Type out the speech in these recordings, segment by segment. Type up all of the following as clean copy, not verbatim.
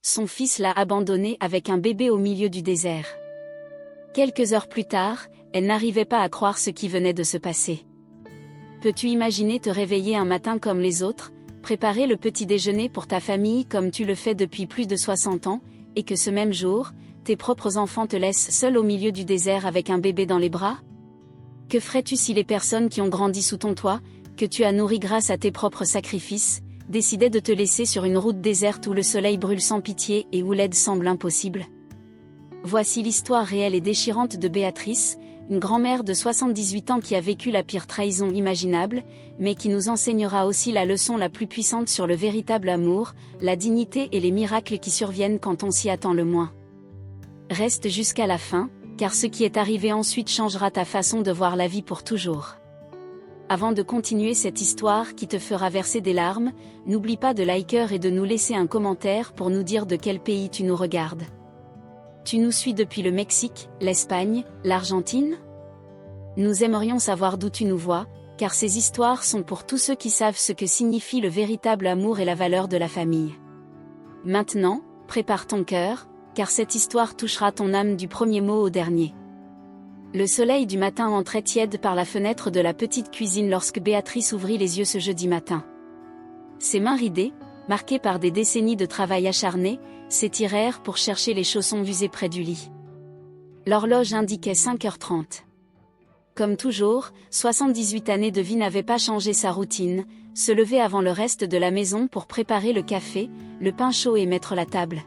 Son fils l'a abandonnée avec un bébé au milieu du désert. Quelques heures plus tard, elle n'arrivait pas à croire ce qui venait de se passer. Peux-tu imaginer te réveiller un matin comme les autres, préparer le petit déjeuner pour ta famille comme tu le fais depuis plus de 60 ans, et que ce même jour, tes propres enfants te laissent seul au milieu du désert avec un bébé dans les bras? Que ferais-tu si les personnes qui ont grandi sous ton toit, que tu as nourries grâce à tes propres sacrifices, décidaient de te laisser sur une route déserte où le soleil brûle sans pitié et où l'aide semble impossible? Voici l'histoire réelle et déchirante de Béatrice, une grand-mère de 78 ans qui a vécu la pire trahison imaginable, mais qui nous enseignera aussi la leçon la plus puissante sur le véritable amour, la dignité et les miracles qui surviennent quand on s'y attend le moins. Reste jusqu'à la fin, car ce qui est arrivé ensuite changera ta façon de voir la vie pour toujours. Avant de continuer cette histoire qui te fera verser des larmes, n'oublie pas de liker et de nous laisser un commentaire pour nous dire de quel pays tu nous regardes. Tu nous suis depuis le Mexique, l'Espagne, l'Argentine? Nous aimerions savoir d'où tu nous vois, car ces histoires sont pour tous ceux qui savent ce que signifie le véritable amour et la valeur de la famille. Maintenant, prépare ton cœur, car cette histoire touchera ton âme du premier mot au dernier. Le soleil du matin entrait tiède par la fenêtre de la petite cuisine lorsque Béatrice ouvrit les yeux ce jeudi matin. Ses mains ridées, marquées par des décennies de travail acharné, s'étirèrent pour chercher les chaussons usés près du lit. L'horloge indiquait 5h30. Comme toujours, 78 années de vie n'avaient pas changé sa routine, se lever avant le reste de la maison pour préparer le café, le pain chaud et mettre la table.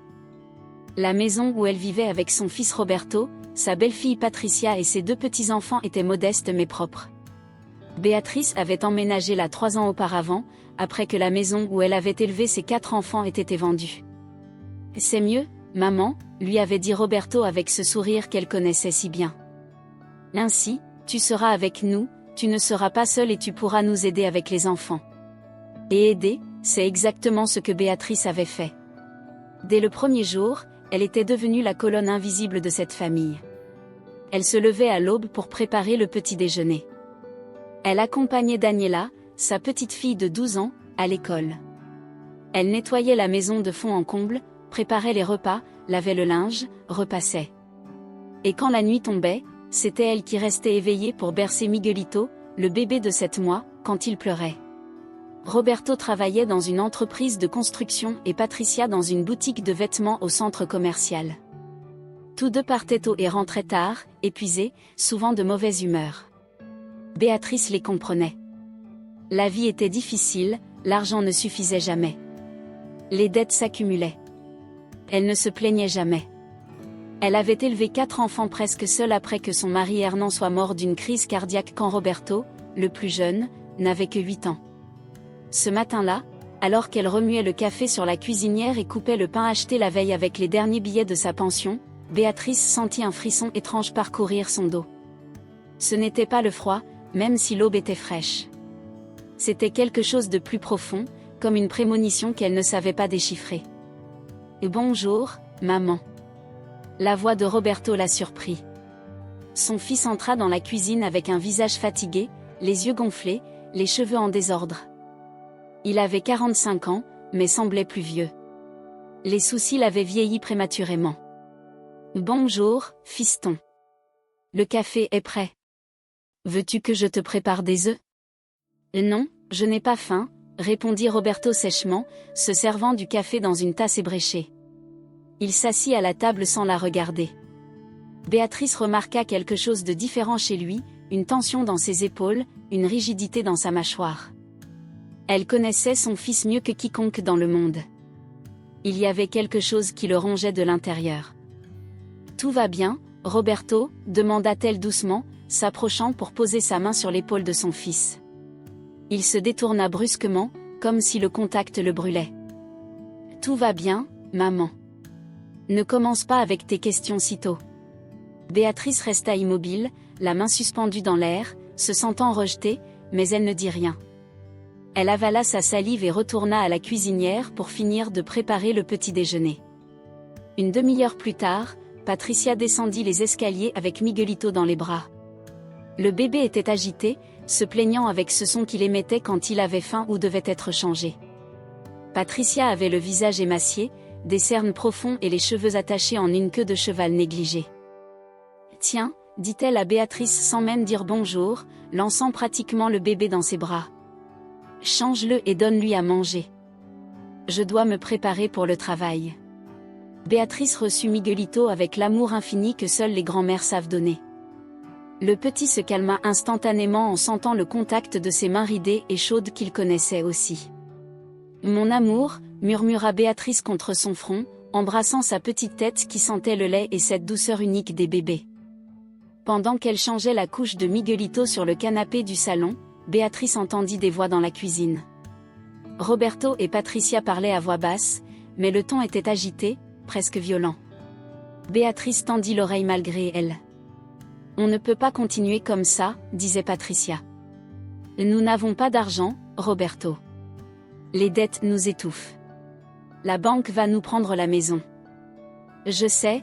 La maison où elle vivait avec son fils Roberto, sa belle-fille Patricia et ses 2 petits-enfants était modeste mais propre. Béatrice avait emménagé là 3 ans auparavant, après que la maison où elle avait élevé ses 4 enfants ait été vendue. « C'est mieux, maman », lui avait dit Roberto avec ce sourire qu'elle connaissait si bien. « Ainsi, tu seras avec nous, tu ne seras pas seule et tu pourras nous aider avec les enfants. » Et aider, c'est exactement ce que Béatrice avait fait. Dès le premier jour, elle était devenue la colonne invisible de cette famille. Elle se levait à l'aube pour préparer le petit déjeuner. Elle accompagnait Daniela, sa petite fille de 12 ans, à l'école. Elle nettoyait la maison de fond en comble, préparait les repas, lavait le linge, repassait. Et quand la nuit tombait, c'était elle qui restait éveillée pour bercer Miguelito, le bébé de 7 mois, quand il pleurait. Roberto travaillait dans une entreprise de construction et Patricia dans une boutique de vêtements au centre commercial. Tous 2 partaient tôt et rentraient tard, épuisés, souvent de mauvaise humeur. Béatrice les comprenait. La vie était difficile, l'argent ne suffisait jamais. Les dettes s'accumulaient. Elle ne se plaignait jamais. Elle avait élevé 4 enfants presque seule après que son mari Hernan soit mort d'une crise cardiaque quand Roberto, le plus jeune, n'avait que 8 ans. Ce matin-là, alors qu'elle remuait le café sur la cuisinière et coupait le pain acheté la veille avec les derniers billets de sa pension, Béatrice sentit un frisson étrange parcourir son dos. Ce n'était pas le froid, même si l'aube était fraîche. C'était quelque chose de plus profond, comme une prémonition qu'elle ne savait pas déchiffrer. « Bonjour, maman. » La voix de Roberto la surprit. Son fils entra dans la cuisine avec un visage fatigué, les yeux gonflés, les cheveux en désordre. Il avait 45 ans, mais semblait plus vieux. Les soucis l'avaient vieilli prématurément. « Bonjour, fiston. Le café est prêt. Veux-tu que je te prépare des œufs? » « Non, je n'ai pas faim, » répondit Roberto sèchement, se servant du café dans une tasse ébréchée. Il s'assit à la table sans la regarder. Béatrice remarqua quelque chose de différent chez lui, une tension dans ses épaules, une rigidité dans sa mâchoire. Elle connaissait son fils mieux que quiconque dans le monde. Il y avait quelque chose qui le rongeait de l'intérieur. « Tout va bien, Roberto ?» demanda-t-elle doucement, s'approchant pour poser sa main sur l'épaule de son fils. Il se détourna brusquement, comme si le contact le brûlait. « Tout va bien, maman. Ne commence pas avec tes questions si tôt. » Béatrice resta immobile, la main suspendue dans l'air, se sentant rejetée, mais elle ne dit rien. Elle avala sa salive et retourna à la cuisinière pour finir de préparer le petit déjeuner. Une demi-heure plus tard, Patricia descendit les escaliers avec Miguelito dans les bras. Le bébé était agité, se plaignant avec ce son qu'il émettait quand il avait faim ou devait être changé. Patricia avait le visage émacié, des cernes profonds et les cheveux attachés en une queue de cheval négligée. « Tiens », dit-elle à Béatrice sans même dire bonjour, lançant pratiquement le bébé dans ses bras. « Change-le et donne-lui à manger. Je dois me préparer pour le travail. » Béatrice reçut Miguelito avec l'amour infini que seules les grands-mères savent donner. Le petit se calma instantanément en sentant le contact de ses mains ridées et chaudes qu'il connaissait aussi. « Mon amour », murmura Béatrice contre son front, embrassant sa petite tête qui sentait le lait et cette douceur unique des bébés. Pendant qu'elle changeait la couche de Miguelito sur le canapé du salon, Béatrice entendit des voix dans la cuisine. Roberto et Patricia parlaient à voix basse, mais le ton était agité, presque violent. Béatrice tendit l'oreille malgré elle. « On ne peut pas continuer comme ça, » disait Patricia. « Nous n'avons pas d'argent, Roberto. Les dettes nous étouffent. La banque va nous prendre la maison. » Je sais,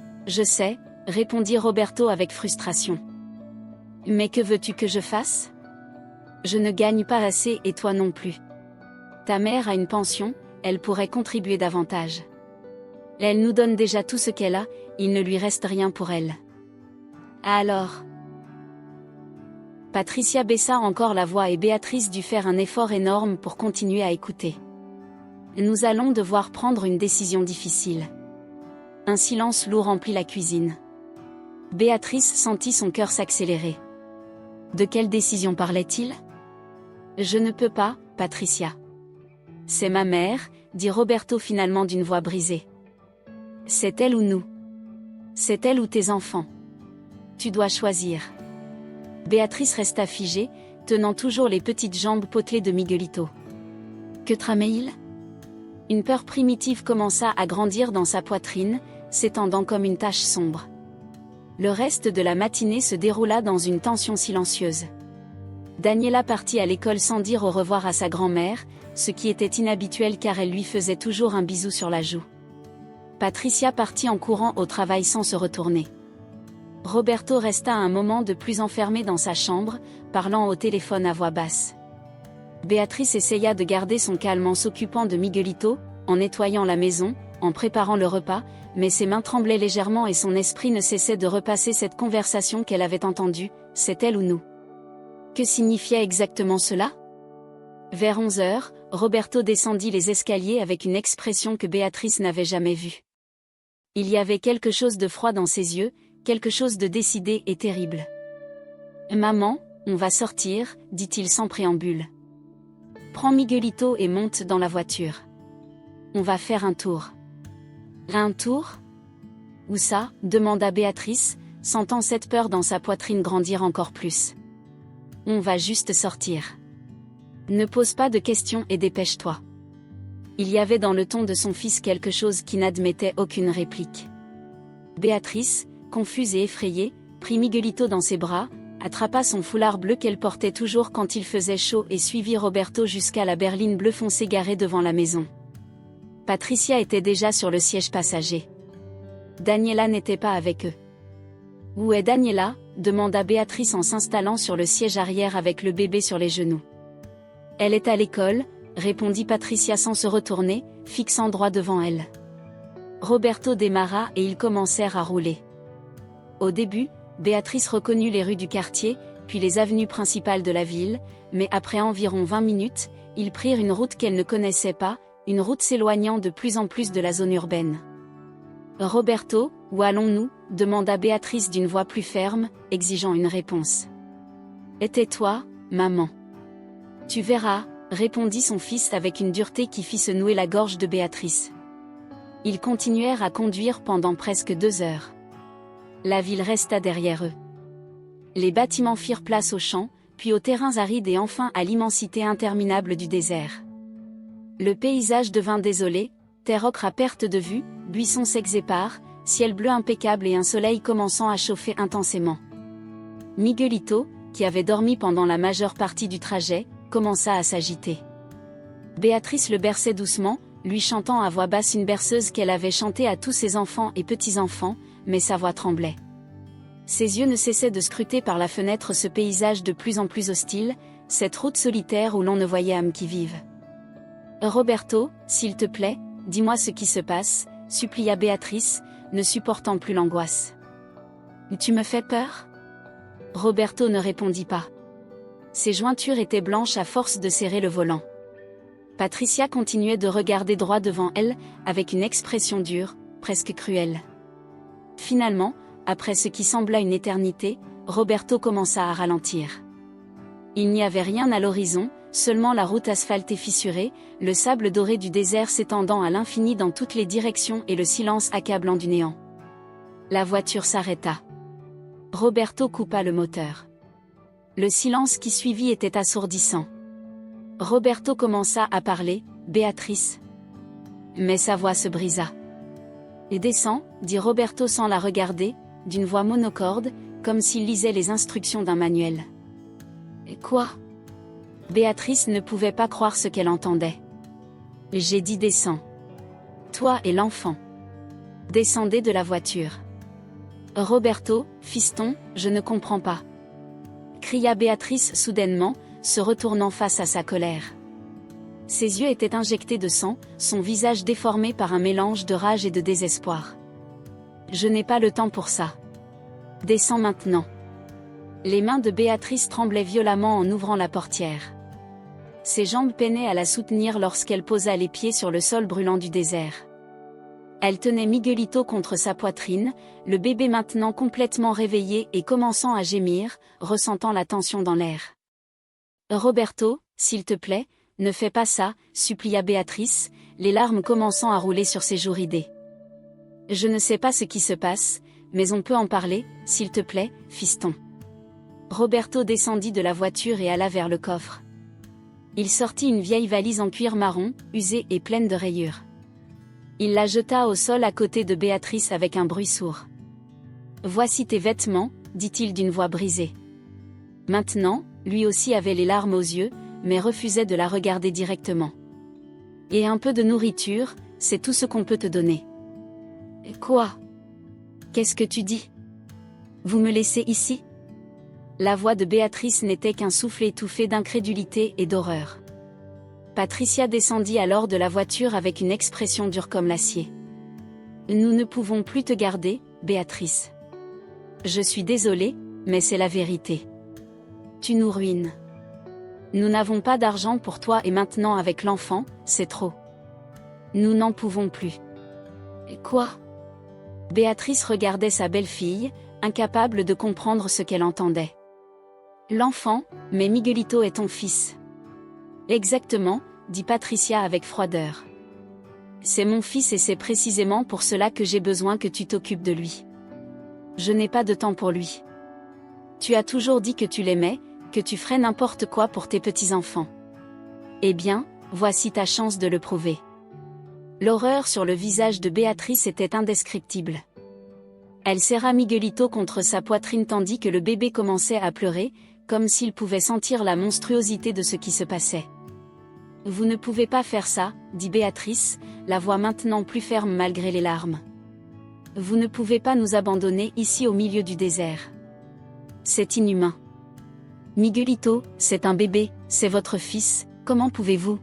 répondit Roberto avec frustration. « Mais que veux-tu que je fasse ? Je ne gagne pas assez et toi non plus. Ta mère a une pension, elle pourrait contribuer davantage. Elle nous donne déjà tout ce qu'elle a, il ne lui reste rien pour elle. » Alors. Patricia baissa encore la voix et Béatrice dut faire un effort énorme pour continuer à écouter. Nous allons devoir prendre une décision difficile. Un silence lourd remplit la cuisine. Béatrice sentit son cœur s'accélérer. De quelle décision parlait-il ? Je ne peux pas, Patricia. C'est ma mère, dit Roberto finalement d'une voix brisée. C'est elle ou nous. C'est elle ou tes enfants. Tu dois choisir. Béatrice resta figée, tenant toujours les petites jambes potelées de Miguelito. Que tramait-il ? Une peur primitive commença à grandir dans sa poitrine, s'étendant comme une tache sombre. Le reste de la matinée se déroula dans une tension silencieuse. Daniela partit à l'école sans dire au revoir à sa grand-mère, ce qui était inhabituel car elle lui faisait toujours un bisou sur la joue. Patricia partit en courant au travail sans se retourner. Roberto resta un moment de plus enfermé dans sa chambre, parlant au téléphone à voix basse. Béatrice essaya de garder son calme en s'occupant de Miguelito, en nettoyant la maison, en préparant le repas, mais ses mains tremblaient légèrement et son esprit ne cessait de repasser cette conversation qu'elle avait entendue, c'est elle ou nous. Que signifiait exactement cela ? Vers 11h, Roberto descendit les escaliers avec une expression que Béatrice n'avait jamais vue. Il y avait quelque chose de froid dans ses yeux, quelque chose de décidé et terrible. « Maman, on va sortir, » dit-il sans préambule. « Prends Miguelito et monte dans la voiture. On va faire un tour. » « Un tour ? Où ça ? demanda Béatrice, sentant cette peur dans sa poitrine grandir encore plus. « On va juste sortir. Ne pose pas de questions et dépêche-toi. » Il y avait dans le ton de son fils quelque chose qui n'admettait aucune réplique. Béatrice, confuse et effrayée, prit Miguelito dans ses bras, attrapa son foulard bleu qu'elle portait toujours quand il faisait chaud et suivit Roberto jusqu'à la berline bleu foncé garée devant la maison. Patricia était déjà sur le siège passager. Daniela n'était pas avec eux. « Où est Daniela ?» demanda Béatrice en s'installant sur le siège arrière avec le bébé sur les genoux. « Elle est à l'école », répondit Patricia sans se retourner, fixant droit devant elle. Roberto démarra et ils commencèrent à rouler. Au début, Béatrice reconnut les rues du quartier, puis les avenues principales de la ville, mais après environ 20 minutes, ils prirent une route qu'elle ne connaissait pas, une route s'éloignant de plus en plus de la zone urbaine. « Roberto, où allons-nous » demanda Béatrice d'une voix plus ferme, exigeant une réponse. « Tais-toi, maman. »« Tu verras » répondit son fils avec une dureté qui fit se nouer la gorge de Béatrice. Ils continuèrent à conduire pendant presque 2 heures. La ville resta derrière eux. Les bâtiments firent place aux champs, puis aux terrains arides et enfin à l'immensité interminable du désert. Le paysage devint désolé, terre ocre à perte de vue, buissons secs épars, ciel bleu impeccable et un soleil commençant à chauffer intensément. Miguelito, qui avait dormi pendant la majeure partie du trajet, commença à s'agiter. Béatrice le berçait doucement, lui chantant à voix basse une berceuse qu'elle avait chantée à tous ses enfants et petits-enfants, mais sa voix tremblait. Ses yeux ne cessaient de scruter par la fenêtre ce paysage de plus en plus hostile, cette route solitaire où l'on ne voyait âme qui vive. « Roberto, s'il te plaît, dis-moi ce qui se passe » supplia Béatrice, ne supportant plus l'angoisse. Tu me fais peur ? Roberto ne répondit pas. Ses jointures étaient blanches à force de serrer le volant. Patricia continuait de regarder droit devant elle, avec une expression dure, presque cruelle. Finalement, après ce qui sembla une éternité, Roberto commença à ralentir. Il n'y avait rien à l'horizon, seulement la route asphaltée fissurée, le sable doré du désert s'étendant à l'infini dans toutes les directions et le silence accablant du néant. La voiture s'arrêta. Roberto coupa le moteur. Le silence qui suivit était assourdissant. Roberto commença à parler, « Béatrice ». Mais sa voix se brisa. « Et descends », dit Roberto sans la regarder, d'une voix monocorde, comme s'il lisait les instructions d'un manuel. « Et quoi ?» Béatrice ne pouvait pas croire ce qu'elle entendait. « J'ai dit descends. Toi et l'enfant. Descendez de la voiture. » « Roberto, fiston, je ne comprends pas. » cria Béatrice soudainement, se retournant face à sa colère. Ses yeux étaient injectés de sang, son visage déformé par un mélange de rage et de désespoir. « Je n'ai pas le temps pour ça. Descends maintenant. » Les mains de Béatrice tremblaient violemment en ouvrant la portière. Ses jambes peinaient à la soutenir lorsqu'elle posa les pieds sur le sol brûlant du désert. Elle tenait Miguelito contre sa poitrine, le bébé maintenant complètement réveillé et commençant à gémir, ressentant la tension dans l'air. « Roberto, s'il te plaît, ne fais pas ça, supplia Béatrice, les larmes commençant à rouler sur ses joues ridées. « Je ne sais pas ce qui se passe, mais on peut en parler, s'il te plaît, fiston. » Roberto descendit de la voiture et alla vers le coffre. Il sortit une vieille valise en cuir marron, usée et pleine de rayures. Il la jeta au sol à côté de Béatrice avec un bruit sourd. « Voici tes vêtements, dit-il d'une voix brisée. » Maintenant, lui aussi avait les larmes aux yeux, mais refusait de la regarder directement. « Et un peu de nourriture, c'est tout ce qu'on peut te donner. »« Quoi ? Qu'est-ce que tu dis ? Vous me laissez ici ?» La voix de Béatrice n'était qu'un souffle étouffé d'incrédulité et d'horreur. Patricia descendit alors de la voiture avec une expression dure comme l'acier. « Nous ne pouvons plus te garder, Béatrice. Je suis désolée, mais c'est la vérité. Tu nous ruines. Nous n'avons pas d'argent pour toi et maintenant avec l'enfant, c'est trop. Nous n'en pouvons plus. » « Quoi ?» Béatrice regardait sa belle-fille, incapable de comprendre ce qu'elle entendait. « L'enfant, mais Miguelito est ton fils. » « Exactement, » dit Patricia avec froideur. « C'est mon fils et c'est précisément pour cela que j'ai besoin que tu t'occupes de lui. Je n'ai pas de temps pour lui. Tu as toujours dit que tu l'aimais, que tu ferais n'importe quoi pour tes petits-enfants. Eh bien, voici ta chance de le prouver. » L'horreur sur le visage de Béatrice était indescriptible. Elle serra Miguelito contre sa poitrine tandis que le bébé commençait à pleurer, comme s'il pouvait sentir la monstruosité de ce qui se passait. « Vous ne pouvez pas faire ça, » dit Béatrice, la voix maintenant plus ferme malgré les larmes. « Vous ne pouvez pas nous abandonner ici au milieu du désert. C'est inhumain. Miguelito, c'est un bébé, c'est votre fils, comment pouvez-vous ? »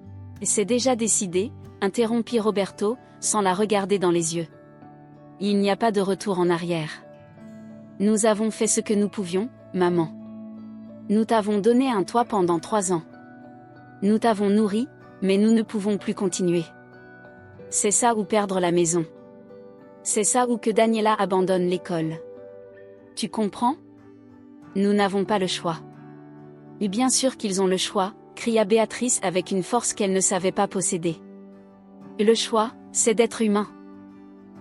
« C'est déjà décidé, » interrompit Roberto, sans la regarder dans les yeux. « Il n'y a pas de retour en arrière. Nous avons fait ce que nous pouvions, maman. Nous t'avons donné un toit pendant 3 ans. Nous t'avons nourri, mais nous ne pouvons plus continuer. C'est ça ou perdre la maison. C'est ça ou que Daniela abandonne l'école. Tu comprends ? Nous n'avons pas le choix. » « Et bien sûr qu'ils ont le choix, » cria Béatrice avec une force qu'elle ne savait pas posséder. « Le choix, c'est d'être humain.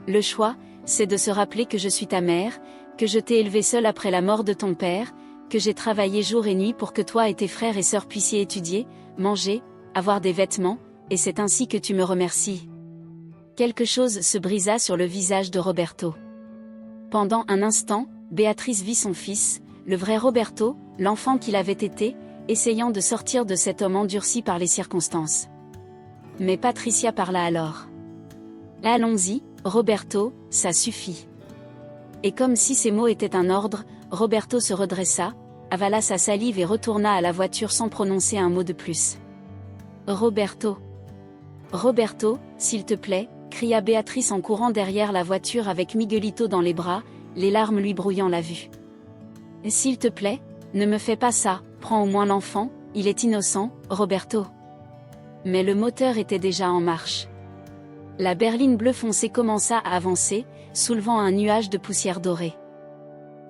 Le choix, c'est de se rappeler que je suis ta mère, que je t'ai élevée seule après la mort de ton père, que j'ai travaillé jour et nuit pour que toi et tes frères et sœurs puissiez étudier, manger, avoir des vêtements, et c'est ainsi que tu me remercies. » Quelque chose se brisa sur le visage de Roberto. Pendant un instant, Béatrice vit son fils, le vrai Roberto, l'enfant qu'il avait été, essayant de sortir de cet homme endurci par les circonstances. Mais Patricia parla alors. « Allons-y, Roberto, ça suffit. » Et comme si ces mots étaient un ordre, Roberto se redressa, avala sa salive et retourna à la voiture sans prononcer un mot de plus. « Roberto. Roberto, s'il te plaît, cria Béatrice en courant derrière la voiture avec Miguelito dans les bras, les larmes lui brouillant la vue. « S'il te plaît, ne me fais pas ça, prends au moins l'enfant, il est innocent, Roberto. » Mais le moteur était déjà en marche. La berline bleu foncé commença à avancer, soulevant un nuage de poussière dorée.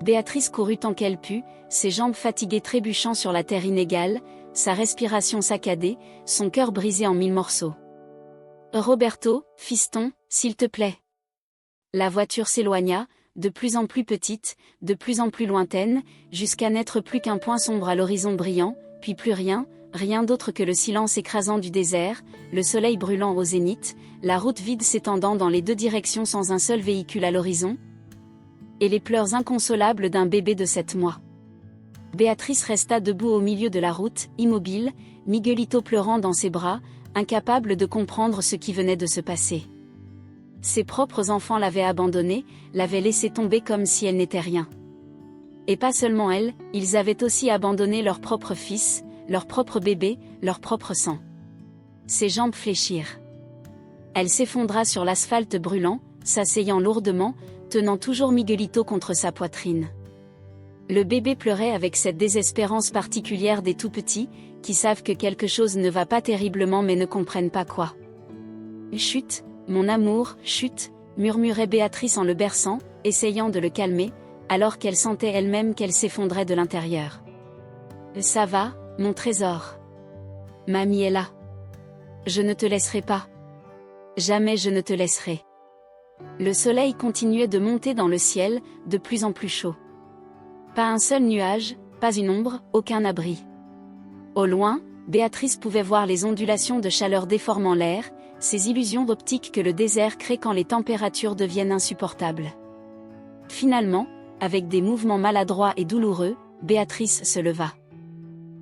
Béatrice courut tant qu'elle put, ses jambes fatiguées trébuchant sur la terre inégale, sa respiration saccadée, son cœur brisé en 1000 morceaux. « Roberto, fiston, s'il te plaît. » La voiture s'éloigna, de plus en plus petite, de plus en plus lointaine, jusqu'à n'être plus qu'un point sombre à l'horizon brillant, puis plus rien, rien d'autre que le silence écrasant du désert, le soleil brûlant au zénith, la route vide s'étendant dans les deux directions sans un seul véhicule à l'horizon, et les pleurs inconsolables d'un bébé de 7 mois. Béatrice resta debout au milieu de la route, immobile, Miguelito pleurant dans ses bras, incapable de comprendre ce qui venait de se passer. Ses propres enfants l'avaient abandonnée, l'avaient laissée tomber comme si elle n'était rien. Et pas seulement elle, ils avaient aussi abandonné leur propre fils, leur propre bébé, leur propre sang. Ses jambes fléchirent. Elle s'effondra sur l'asphalte brûlant, s'asseyant lourdement, tenant toujours Miguelito contre sa poitrine. Le bébé pleurait avec cette désespérance particulière des tout-petits, qui savent que quelque chose ne va pas terriblement mais ne comprennent pas quoi. « Chut, mon amour, chut !» murmurait Béatrice en le berçant, essayant de le calmer, alors qu'elle sentait elle-même qu'elle s'effondrait de l'intérieur. « Ça va, mon trésor. Mamie est là. Je ne te laisserai pas. Jamais je ne te laisserai. » Le soleil continuait de monter dans le ciel, de plus en plus chaud. Pas un seul nuage, pas une ombre, aucun abri. Au loin, Béatrice pouvait voir les ondulations de chaleur déformant l'air, ces illusions d'optique que le désert crée quand les températures deviennent insupportables. Finalement, avec des mouvements maladroits et douloureux, Béatrice se leva.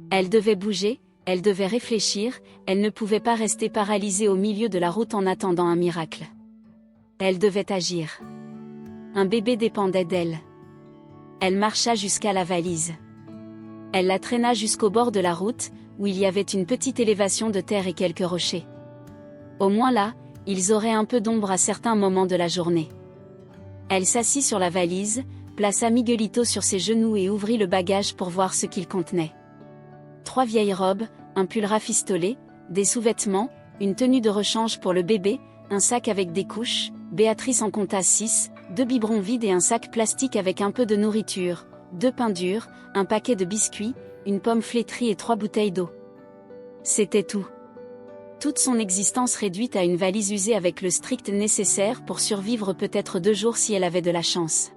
Elle devait bouger, elle devait réfléchir, elle ne pouvait pas rester paralysée au milieu de la route en attendant un miracle. Elle devait agir. Un bébé dépendait d'elle. Elle marcha jusqu'à la valise. Elle la traîna jusqu'au bord de la route, où il y avait une petite élévation de terre et quelques rochers. Au moins là, ils auraient un peu d'ombre à certains moments de la journée. Elle s'assit sur la valise, plaça Miguelito sur ses genoux et ouvrit le bagage pour voir ce qu'il contenait. 3 vieilles robes, un pull rafistolé, des sous-vêtements, une tenue de rechange pour le bébé, un sac avec des couches, Béatrice en compta 6, 2 biberons vides et un sac plastique avec un peu de nourriture, 2 pains durs, un paquet de biscuits, une pomme flétrie et 3 bouteilles d'eau. C'était tout. Toute son existence réduite à une valise usée avec le strict nécessaire pour survivre peut-être 2 jours si elle avait de la chance.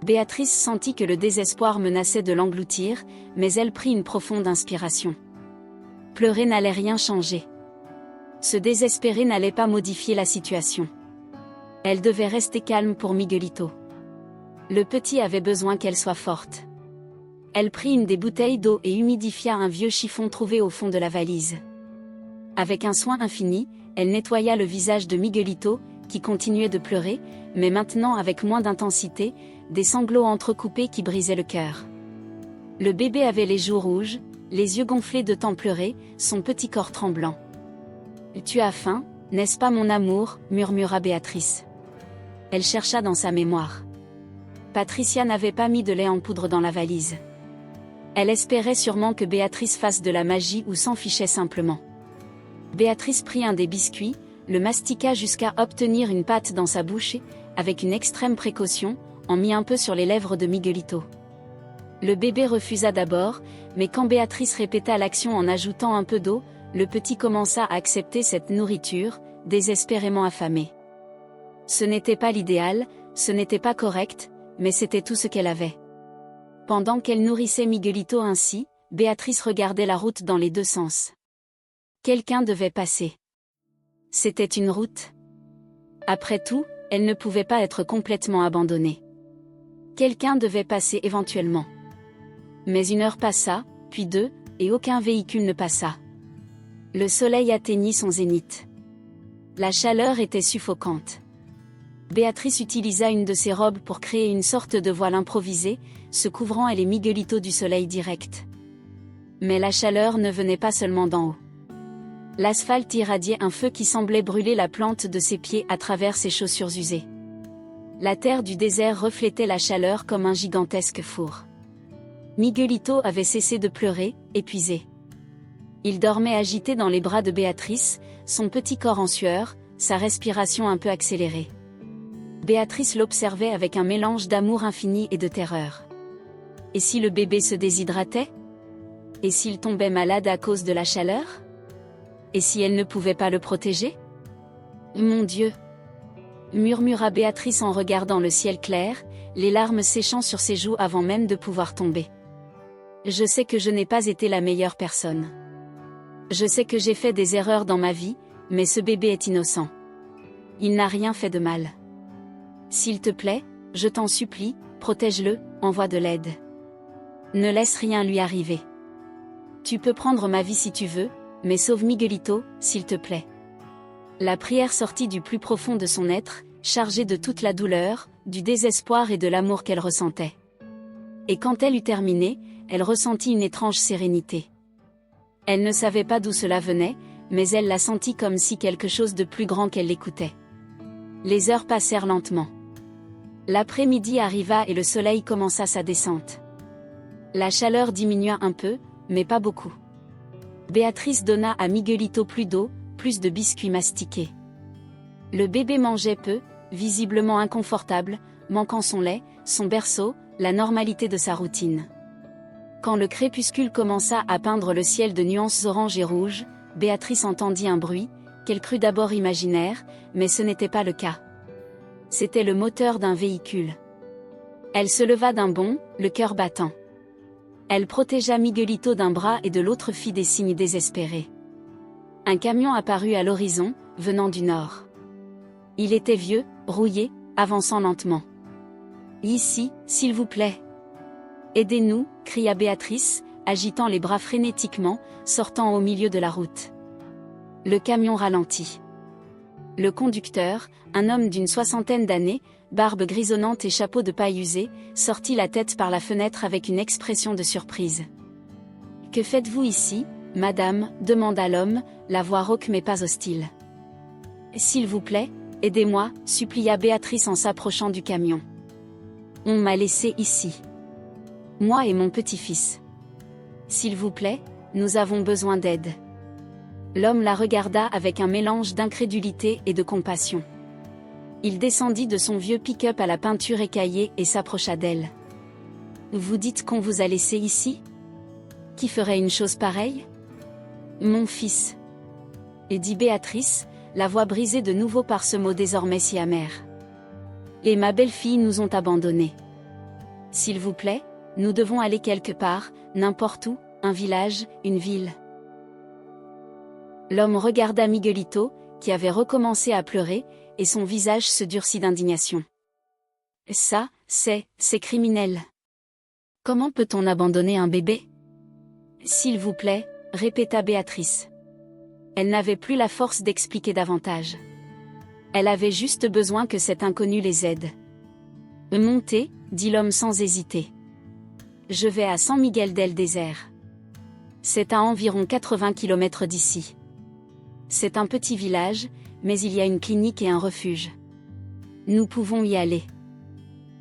Béatrice sentit que le désespoir menaçait de l'engloutir, mais elle prit une profonde inspiration. Pleurer n'allait rien changer. Se désespérer n'allait pas modifier la situation. Elle devait rester calme pour Miguelito. Le petit avait besoin qu'elle soit forte. Elle prit une des bouteilles d'eau et humidifia un vieux chiffon trouvé au fond de la valise. Avec un soin infini, elle nettoya le visage de Miguelito, qui continuait de pleurer, mais maintenant avec moins d'intensité, des sanglots entrecoupés qui brisaient le cœur. Le bébé avait les joues rouges, les yeux gonflés de tant pleurer, son petit corps tremblant. « Tu as faim, n'est-ce pas mon amour ?» murmura Béatrice. Elle chercha dans sa mémoire. Patricia n'avait pas mis de lait en poudre dans la valise. Elle espérait sûrement que Béatrice fasse de la magie ou s'en fichait simplement. Béatrice prit un des biscuits, le mastiqua jusqu'à obtenir une pâte dans sa bouche et, avec une extrême précaution, en mit un peu sur les lèvres de Miguelito. Le bébé refusa d'abord, mais quand Béatrice répéta l'action en ajoutant un peu d'eau, le petit commença à accepter cette nourriture, désespérément affamé. Ce n'était pas l'idéal, ce n'était pas correct, mais c'était tout ce qu'elle avait. Pendant qu'elle nourrissait Miguelito ainsi, Béatrice regardait la route dans les 2 sens. Quelqu'un devait passer. C'était une route. Après tout, elle ne pouvait pas être complètement abandonnée. Quelqu'un devait passer éventuellement. Mais 1 heure passa, puis 2, et aucun véhicule ne passa. Le soleil atteignit son zénith. La chaleur était suffocante. Béatrice utilisa une de ses robes pour créer une sorte de voile improvisé, se couvrant elle et Miguelito du soleil direct. Mais la chaleur ne venait pas seulement d'en haut. L'asphalte irradiait un feu qui semblait brûler la plante de ses pieds à travers ses chaussures usées. La terre du désert reflétait la chaleur comme un gigantesque four. Miguelito avait cessé de pleurer, épuisé. Il dormait agité dans les bras de Béatrice, son petit corps en sueur, sa respiration un peu accélérée. Béatrice l'observait avec un mélange d'amour infini et de terreur. Et si le bébé se déshydratait? Et s'il tombait malade à cause de la chaleur? Et si elle ne pouvait pas le protéger? Mon Dieu! Murmura Béatrice en regardant le ciel clair, les larmes séchant sur ses joues avant même de pouvoir tomber. Je sais que je n'ai pas été la meilleure personne. Je sais que j'ai fait des erreurs dans ma vie, mais ce bébé est innocent. Il n'a rien fait de mal. S'il te plaît, je t'en supplie, protège-le, envoie de l'aide. Ne laisse rien lui arriver. Tu peux prendre ma vie si tu veux, mais sauve Miguelito, s'il te plaît. La prière sortit du plus profond de son être, chargée de toute la douleur, du désespoir et de l'amour qu'elle ressentait. Et quand elle eut terminé, elle ressentit une étrange sérénité. Elle ne savait pas d'où cela venait, mais elle la sentit comme si quelque chose de plus grand qu'elle l'écoutait. Les heures passèrent lentement. L'après-midi arriva et le soleil commença sa descente. La chaleur diminua un peu, mais pas beaucoup. Béatrice donna à Miguelito plus d'eau, plus de biscuits mastiqués. Le bébé mangeait peu, visiblement inconfortable, manquant son lait, son berceau, la normalité de sa routine. Quand le crépuscule commença à peindre le ciel de nuances orange et rouge, Béatrice entendit un bruit, qu'elle crut d'abord imaginaire, mais ce n'était pas le cas. C'était le moteur d'un véhicule. Elle se leva d'un bond, le cœur battant. Elle protégea Miguelito d'un bras et de l'autre fit des signes désespérés. Un camion apparut à l'horizon, venant du nord. Il était vieux, rouillé, avançant lentement. « Ici, s'il vous plaît. Aidez-nous » cria Béatrice, agitant les bras frénétiquement, sortant au milieu de la route. Le camion ralentit. Le conducteur, un homme d'une soixantaine d'années, barbe grisonnante et chapeau de paille usé, sortit la tête par la fenêtre avec une expression de surprise. « Que faites-vous ici, madame » demanda l'homme, la voix rauque mais pas hostile. « S'il vous plaît, aidez-moi » supplia Béatrice en s'approchant du camion. « On m'a laissé ici. Moi et mon petit-fils. S'il vous plaît, nous avons besoin d'aide. » L'homme la regarda avec un mélange d'incrédulité et de compassion. Il descendit de son vieux pick-up à la peinture écaillée et s'approcha d'elle. « Vous dites qu'on vous a laissé ici? Qui ferait une chose pareille? »« Mon fils. » Et dit Béatrice, la voix brisée de nouveau par ce mot désormais si amer. « Et ma belle-fille nous ont abandonnés. S'il vous plaît, nous devons aller quelque part, n'importe où, un village, une ville. » L'homme regarda Miguelito, qui avait recommencé à pleurer, et son visage se durcit d'indignation. « Ça, c'est criminel. Comment peut-on abandonner un bébé? »« S'il vous plaît, » répéta Béatrice. Elle n'avait plus la force d'expliquer davantage. Elle avait juste besoin que cet inconnu les aide. « Montez, » dit l'homme sans hésiter. « Je vais à San Miguel del Désert. C'est à environ 80 km d'ici. C'est un petit village, mais il y a une clinique et un refuge. Nous pouvons y aller. »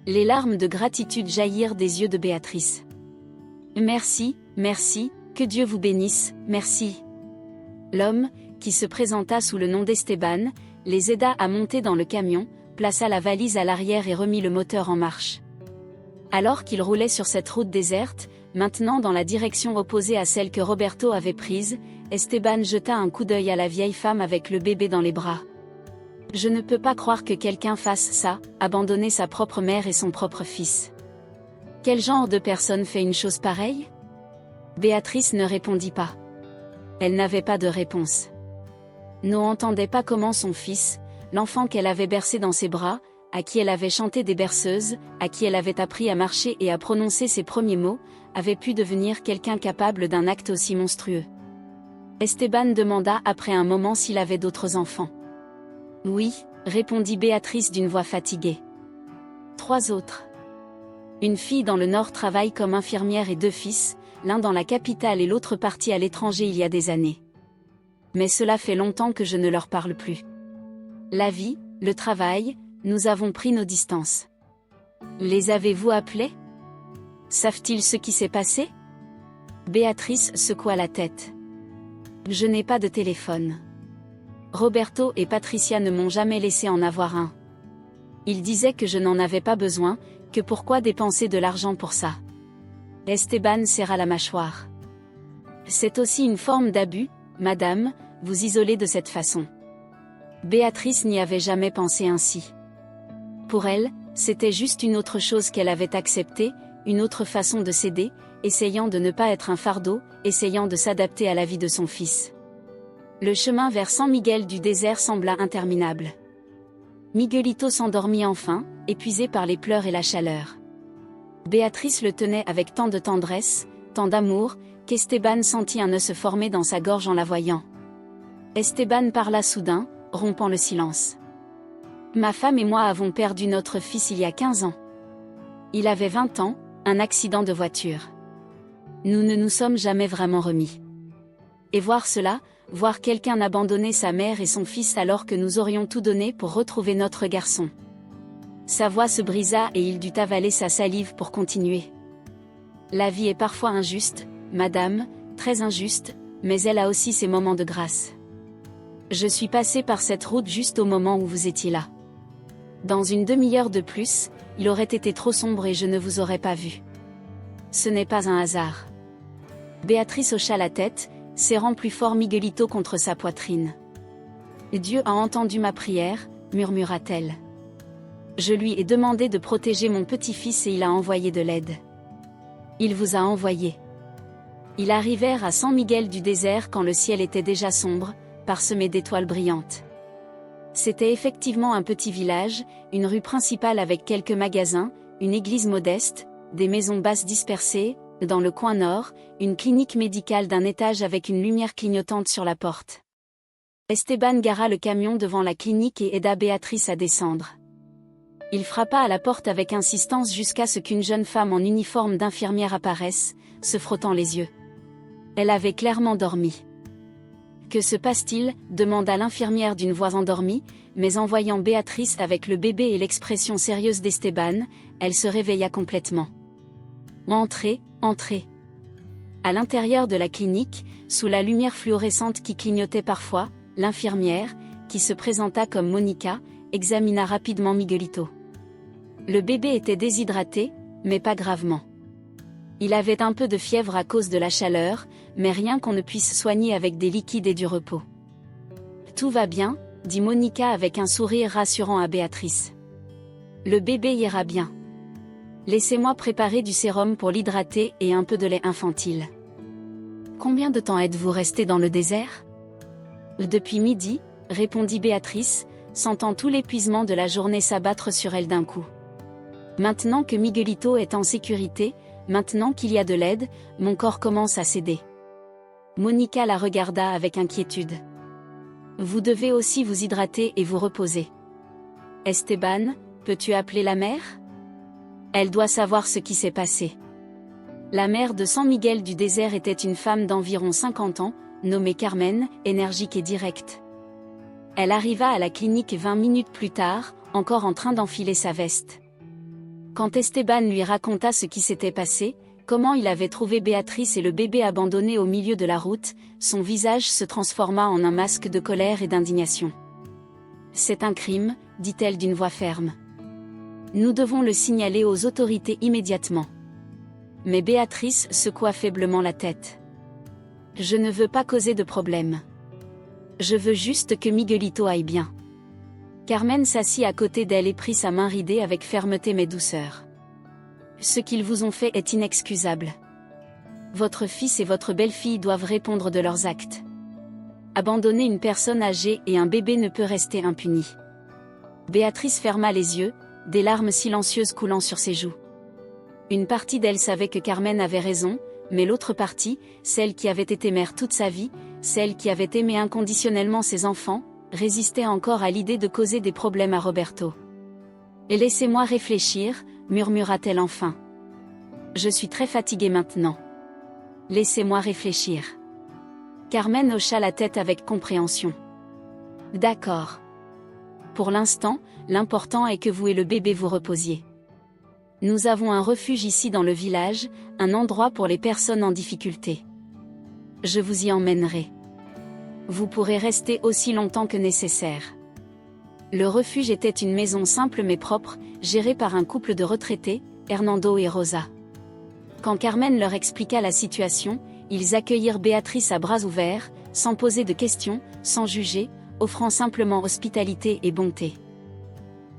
Les larmes de gratitude jaillirent des yeux de Béatrice. « Merci, merci, que Dieu vous bénisse, merci. » L'homme, qui se présenta sous le nom d'Esteban, les aida à monter dans le camion, plaça la valise à l'arrière et remit le moteur en marche. Alors qu'ils roulaient sur cette route déserte, maintenant dans la direction opposée à celle que Roberto avait prise, Esteban jeta un coup d'œil à la vieille femme avec le bébé dans les bras. « Je ne peux pas croire que quelqu'un fasse ça, abandonner sa propre mère et son propre fils. Quel genre de personne fait une chose pareille ?» Béatrice ne répondit pas. Elle n'avait pas de réponse. N'entendait pas comment son fils, l'enfant qu'elle avait bercé dans ses bras, à qui elle avait chanté des berceuses, à qui elle avait appris à marcher et à prononcer ses premiers mots, avait pu devenir quelqu'un capable d'un acte aussi monstrueux. Esteban demanda après un moment s'il avait d'autres enfants. « Oui » répondit Béatrice d'une voix fatiguée. « 3 autres. Une fille dans le Nord travaille comme infirmière et 2 fils, l'un dans la capitale et l'autre parti à l'étranger il y a des années. Mais cela fait longtemps que je ne leur parle plus. La vie, le travail, nous avons pris nos distances. Les avez-vous appelés? Savent-ils ce qui s'est passé? Béatrice secoua la tête. Je n'ai pas de téléphone. Roberto et Patricia ne m'ont jamais laissé en avoir un. Ils disaient que je n'en avais pas besoin, que pourquoi dépenser de l'argent pour ça? Esteban serra la mâchoire. C'est aussi une forme d'abus, madame, vous isoler de cette façon. Béatrice n'y avait jamais pensé ainsi. Pour elle, c'était juste une autre chose qu'elle avait acceptée, une autre façon de s'aider, essayant de ne pas être un fardeau, essayant de s'adapter à la vie de son fils. Le chemin vers San Miguel du désert sembla interminable. Miguelito s'endormit enfin, épuisé par les pleurs et la chaleur. Béatrice le tenait avec tant de tendresse, tant d'amour, qu'Esteban sentit un nœud se former dans sa gorge en la voyant. Esteban parla soudain, rompant le silence. Ma femme et moi avons perdu notre fils il y a 15 ans. Il avait 20 ans, un accident de voiture. Nous ne nous sommes jamais vraiment remis. Et voir cela, voir quelqu'un abandonner sa mère et son fils alors que nous aurions tout donné pour retrouver notre garçon. Sa voix se brisa et il dut avaler sa salive pour continuer. La vie est parfois injuste, madame, très injuste, mais elle a aussi ses moments de grâce. Je suis passé par cette route juste au moment où vous étiez là. Dans une demi-heure de plus, il aurait été trop sombre et je ne vous aurais pas vu. Ce n'est pas un hasard. Béatrice hocha la tête, serrant plus fort Miguelito contre sa poitrine. Dieu a entendu ma prière, murmura-t-elle. Je lui ai demandé de protéger mon petit-fils et il a envoyé de l'aide. Il vous a envoyé. Ils arrivèrent à San Miguel du désert quand le ciel était déjà sombre, parsemé d'étoiles brillantes. C'était effectivement un petit village, une rue principale avec quelques magasins, une église modeste, des maisons basses dispersées, dans le coin nord, une clinique médicale d'un étage avec une lumière clignotante sur la porte. Esteban gara le camion devant la clinique et aida Béatrice à descendre. Il frappa à la porte avec insistance jusqu'à ce qu'une jeune femme en uniforme d'infirmière apparaisse, se frottant les yeux. Elle avait clairement dormi. Que se passe-t-il? Demanda l'infirmière d'une voix endormie, mais en voyant Béatrice avec le bébé et l'expression sérieuse d'Esteban, elle se réveilla complètement. Entrez, entrez. À l'intérieur de la clinique, sous la lumière fluorescente qui clignotait parfois, l'infirmière, qui se présenta comme Monica, examina rapidement Miguelito. Le bébé était déshydraté, mais pas gravement. Il avait un peu de fièvre à cause de la chaleur, mais rien qu'on ne puisse soigner avec des liquides et du repos. Tout va bien, dit Monica avec un sourire rassurant à Béatrice. Le bébé ira bien. Laissez-moi préparer du sérum pour l'hydrater et un peu de lait infantile. Combien de temps êtes-vous resté dans le désert? Depuis midi, répondit Béatrice, sentant tout l'épuisement de la journée s'abattre sur elle d'un coup. Maintenant que Miguelito est en sécurité, maintenant qu'il y a de l'aide, mon corps commence à céder. Monica la regarda avec inquiétude. Vous devez aussi vous hydrater et vous reposer. Esteban, peux-tu appeler la mère? Elle doit savoir ce qui s'est passé. La mère de San Miguel du désert était une femme d'environ 50 ans, nommée Carmen, énergique et directe. Elle arriva à la clinique 20 minutes plus tard, encore en train d'enfiler sa veste. Quand Esteban lui raconta ce qui s'était passé, comment il avait trouvé Béatrice et le bébé abandonné au milieu de la route, son visage se transforma en un masque de colère et d'indignation. C'est un crime, dit-elle d'une voix ferme. Nous devons le signaler aux autorités immédiatement. Mais Béatrice secoua faiblement la tête. Je ne veux pas causer de problème. Je veux juste que Miguelito aille bien. Carmen s'assit à côté d'elle et prit sa main ridée avec fermeté mais douceur. Ce qu'ils vous ont fait est inexcusable. Votre fils et votre belle-fille doivent répondre de leurs actes. Abandonner une personne âgée et un bébé ne peut rester impuni. Béatrice ferma les yeux, des larmes silencieuses coulant sur ses joues. Une partie d'elle savait que Carmen avait raison, mais l'autre partie, celle qui avait été mère toute sa vie, celle qui avait aimé inconditionnellement ses enfants, résistait encore à l'idée de causer des problèmes à Roberto. Et laissez-moi réfléchir, murmura-t-elle enfin. Je suis très fatiguée maintenant. Laissez-moi réfléchir. Carmen hocha la tête avec compréhension. D'accord. Pour l'instant, l'important est que vous et le bébé vous reposiez. Nous avons un refuge ici dans le village, un endroit pour les personnes en difficulté. Je vous y emmènerai. Vous pourrez rester aussi longtemps que nécessaire. Le refuge était une maison simple mais propre, gérée par un couple de retraités, Hernando et Rosa. Quand Carmen leur expliqua la situation, ils accueillirent Béatrice à bras ouverts, sans poser de questions, sans juger, offrant simplement hospitalité et bonté.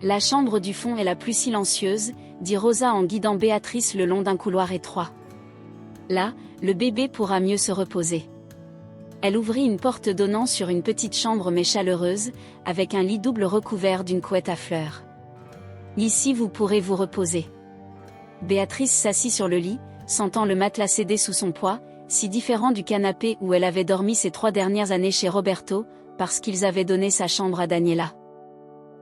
La chambre du fond est la plus silencieuse, dit Rosa en guidant Béatrice le long d'un couloir étroit. Là, le bébé pourra mieux se reposer. Elle ouvrit une porte donnant sur une petite chambre mais chaleureuse, avec un lit double recouvert d'une couette à fleurs. Ici vous pourrez vous reposer. Béatrice s'assit sur le lit, sentant le matelas céder sous son poids, si différent du canapé où elle avait dormi ces 3 dernières années chez Roberto, parce qu'ils avaient donné sa chambre à Daniela.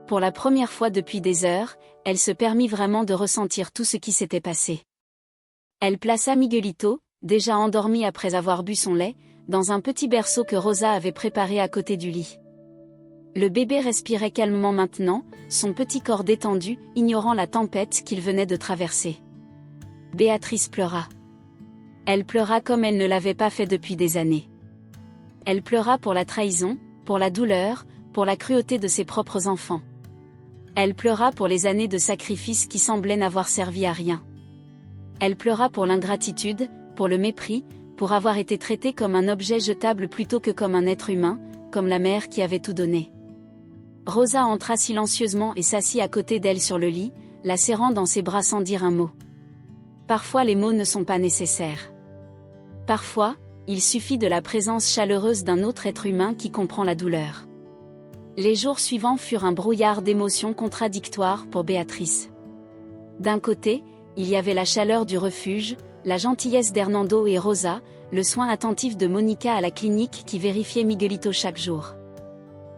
Pour la première fois depuis des heures, elle se permit vraiment de ressentir tout ce qui s'était passé. Elle plaça Miguelito, déjà endormi après avoir bu son lait, dans un petit berceau que Rosa avait préparé à côté du lit. Le bébé respirait calmement maintenant, son petit corps détendu, ignorant la tempête qu'il venait de traverser. Béatrice pleura. Elle pleura comme elle ne l'avait pas fait depuis des années. Elle pleura pour la trahison, pour la douleur, pour la cruauté de ses propres enfants. Elle pleura pour les années de sacrifice qui semblaient n'avoir servi à rien. Elle pleura pour l'ingratitude, pour le mépris, pour avoir été traitée comme un objet jetable plutôt que comme un être humain, comme la mère qui avait tout donné. Rosa entra silencieusement et s'assit à côté d'elle sur le lit, la serrant dans ses bras sans dire un mot. Parfois les mots ne sont pas nécessaires. Parfois, il suffit de la présence chaleureuse d'un autre être humain qui comprend la douleur. Les jours suivants furent un brouillard d'émotions contradictoires pour Béatrice. D'un côté, il y avait la chaleur du refuge, la gentillesse d'Hernando et Rosa, le soin attentif de Monica à la clinique qui vérifiait Miguelito chaque jour.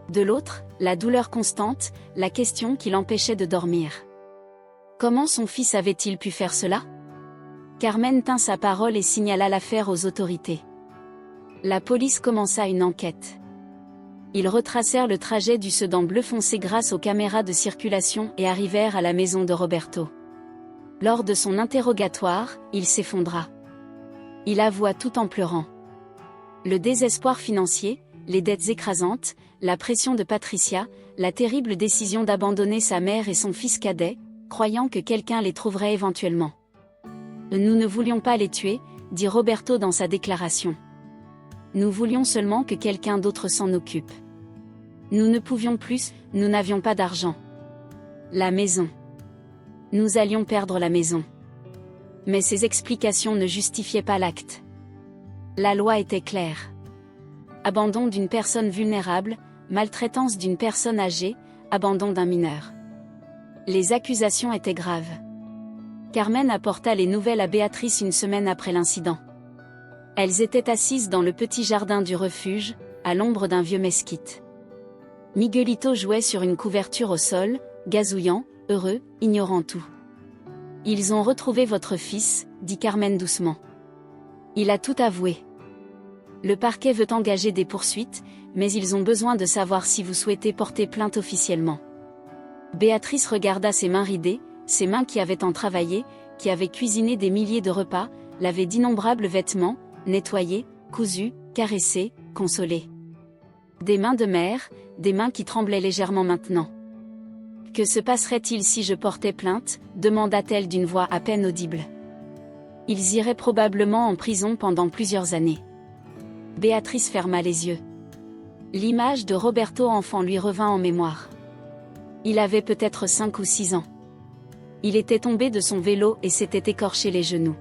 De l'autre, la douleur constante, la question qui l'empêchait de dormir. Comment son fils avait-il pu faire cela ? Carmen tint sa parole et signala l'affaire aux autorités. La police commença une enquête. Ils retracèrent le trajet du sedan bleu foncé grâce aux caméras de circulation et arrivèrent à la maison de Roberto. Lors de son interrogatoire, il s'effondra. Il avoua tout en pleurant. Le désespoir financier, les dettes écrasantes, la pression de Patricia, la terrible décision d'abandonner sa mère et son fils cadet, croyant que quelqu'un les trouverait éventuellement. Nous ne voulions pas les tuer, dit Roberto dans sa déclaration. Nous voulions seulement que quelqu'un d'autre s'en occupe. Nous ne pouvions plus, nous n'avions pas d'argent. La maison. Nous allions perdre la maison. Mais ces explications ne justifiaient pas l'acte. La loi était claire. Abandon d'une personne vulnérable, maltraitance d'une personne âgée, abandon d'un mineur. Les accusations étaient graves. Carmen apporta les nouvelles à Béatrice une semaine après l'incident. Elles étaient assises dans le petit jardin du refuge, à l'ombre d'un vieux mesquite. Miguelito jouait sur une couverture au sol, gazouillant, heureux, ignorant tout. « Ils ont retrouvé votre fils, dit Carmen doucement. Il a tout avoué. Le parquet veut engager des poursuites, mais ils ont besoin de savoir si vous souhaitez porter plainte officiellement. » Béatrice regarda ses mains ridées, ses mains qui avaient tant travaillé, qui avaient cuisiné des milliers de repas, lavé d'innombrables vêtements, nettoyé, cousu, caressé, consolé. Des mains de mère, des mains qui tremblaient légèrement maintenant. « Que se passerait-il si je portais plainte ?» demanda-t-elle d'une voix à peine audible. « Ils iraient probablement en prison pendant plusieurs années. » Béatrice ferma les yeux. L'image de Roberto enfant lui revint en mémoire. Il avait peut-être 5 ou 6 ans. Il était tombé de son vélo et s'était écorché les genoux.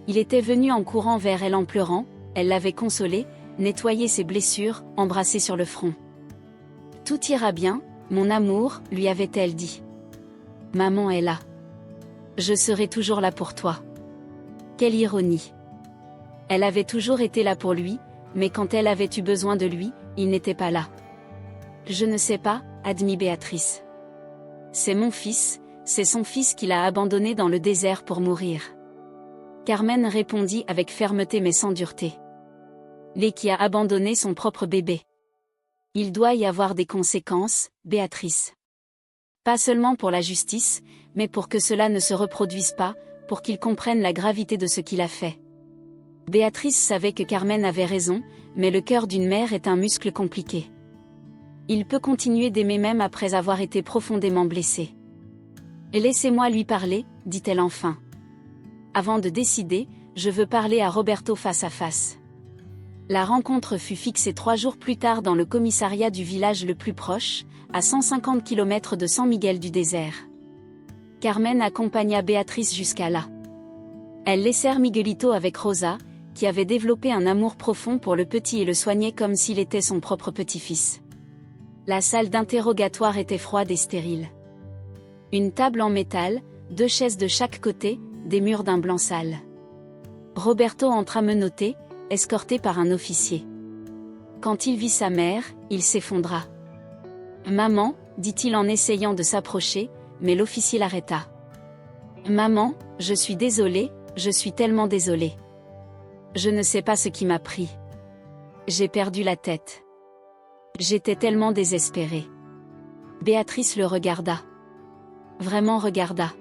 Il était venu en courant vers elle en pleurant, elle l'avait consolé, nettoyé ses blessures, embrassé sur le front. « Tout ira bien, mon amour, lui avait-elle dit. Maman est là. Je serai toujours là pour toi. » Quelle ironie. Elle avait toujours été là pour lui, mais quand elle avait eu besoin de lui, il n'était pas là. « Je ne sais pas, » admit Béatrice. « C'est mon fils, c'est son fils qui l'a abandonné dans le désert pour mourir. » Carmen répondit avec fermeté mais sans dureté. « Lé qui a abandonné son propre bébé. Il doit y avoir des conséquences, Béatrice. Pas seulement pour la justice, mais pour que cela ne se reproduise pas, pour qu'il comprenne la gravité de ce qu'il a fait. Béatrice savait que Carmen avait raison, mais le cœur d'une mère est un muscle compliqué. Il peut continuer d'aimer même après avoir été profondément blessé. « Laissez-moi lui parler, dit-elle enfin. Avant de décider, je veux parler à Roberto face à face. » La rencontre fut fixée 3 jours plus tard dans le commissariat du village le plus proche, à 150 km de San Miguel du Désert. Carmen accompagna Béatrice jusqu'à là. Elles laissèrent Miguelito avec Rosa, qui avait développé un amour profond pour le petit et le soignait comme s'il était son propre petit-fils. La salle d'interrogatoire était froide et stérile. Une table en métal, 2 chaises de chaque côté, des murs d'un blanc sale. Roberto entra menotté, escorté par un officier. Quand il vit sa mère, il s'effondra. « Maman », dit-il en essayant de s'approcher, mais l'officier l'arrêta. « Maman, je suis désolé, je suis tellement désolé. Je ne sais pas ce qui m'a pris. J'ai perdu la tête. J'étais tellement désespérée. » Béatrice le regarda. Vraiment regarda.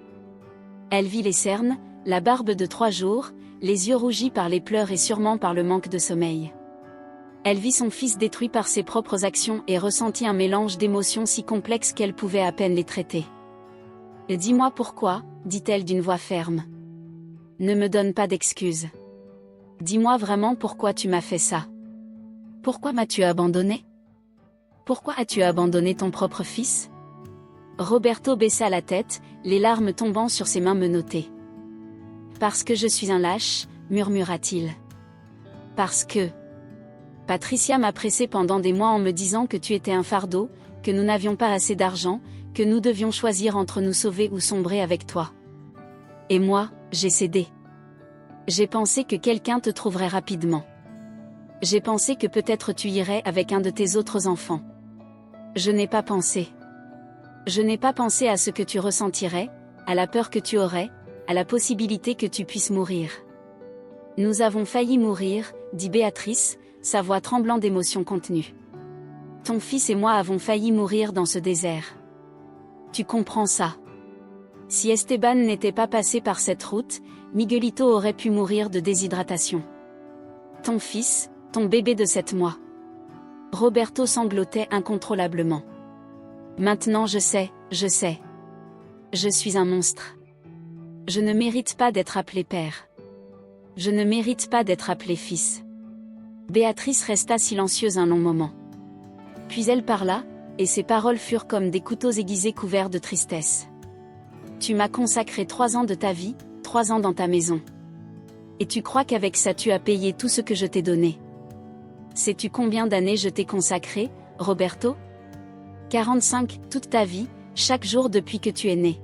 Elle vit les cernes, la barbe de 3 jours, les yeux rougis par les pleurs et sûrement par le manque de sommeil. Elle vit son fils détruit par ses propres actions et ressentit un mélange d'émotions si complexes qu'elle pouvait à peine les traiter. « Dis-moi pourquoi, dit-elle d'une voix ferme. Ne me donne pas d'excuses. Dis-moi vraiment pourquoi tu m'as fait ça. Pourquoi m'as-tu abandonné? Pourquoi as-tu abandonné ton propre fils? » Roberto baissa la tête, les larmes tombant sur ses mains menottées. « Parce que je suis un lâche, murmura-t-il. Parce que... Patricia m'a pressé pendant des mois en me disant que tu étais un fardeau, que nous n'avions pas assez d'argent, que nous devions choisir entre nous sauver ou sombrer avec toi. Et moi, j'ai cédé. J'ai pensé que quelqu'un te trouverait rapidement. J'ai pensé que peut-être tu irais avec un de tes autres enfants. Je n'ai pas pensé. Je n'ai pas pensé à ce que tu ressentirais, à la peur que tu aurais, à la possibilité que tu puisses mourir. Nous avons failli mourir, dit Béatrice, sa voix tremblant d'émotion contenue. Ton fils et moi avons failli mourir dans ce désert. Tu comprends ça? Si Esteban n'était pas passé par cette route, Miguelito aurait pu mourir de déshydratation. Ton fils, ton bébé de 7 mois. Roberto sanglotait incontrôlablement. Maintenant je sais, je sais. Je suis un monstre. Je ne mérite pas d'être appelé père. Je ne mérite pas d'être appelé fils. Béatrice resta silencieuse un long moment. Puis elle parla, et ses paroles furent comme des couteaux aiguisés couverts de tristesse. Tu m'as consacré 3 ans de ta vie, 3 ans dans ta maison. Et tu crois qu'avec ça tu as payé tout ce que je t'ai donné? Sais-tu combien d'années je t'ai consacré, Roberto? 45, toute ta vie, chaque jour depuis que tu es né.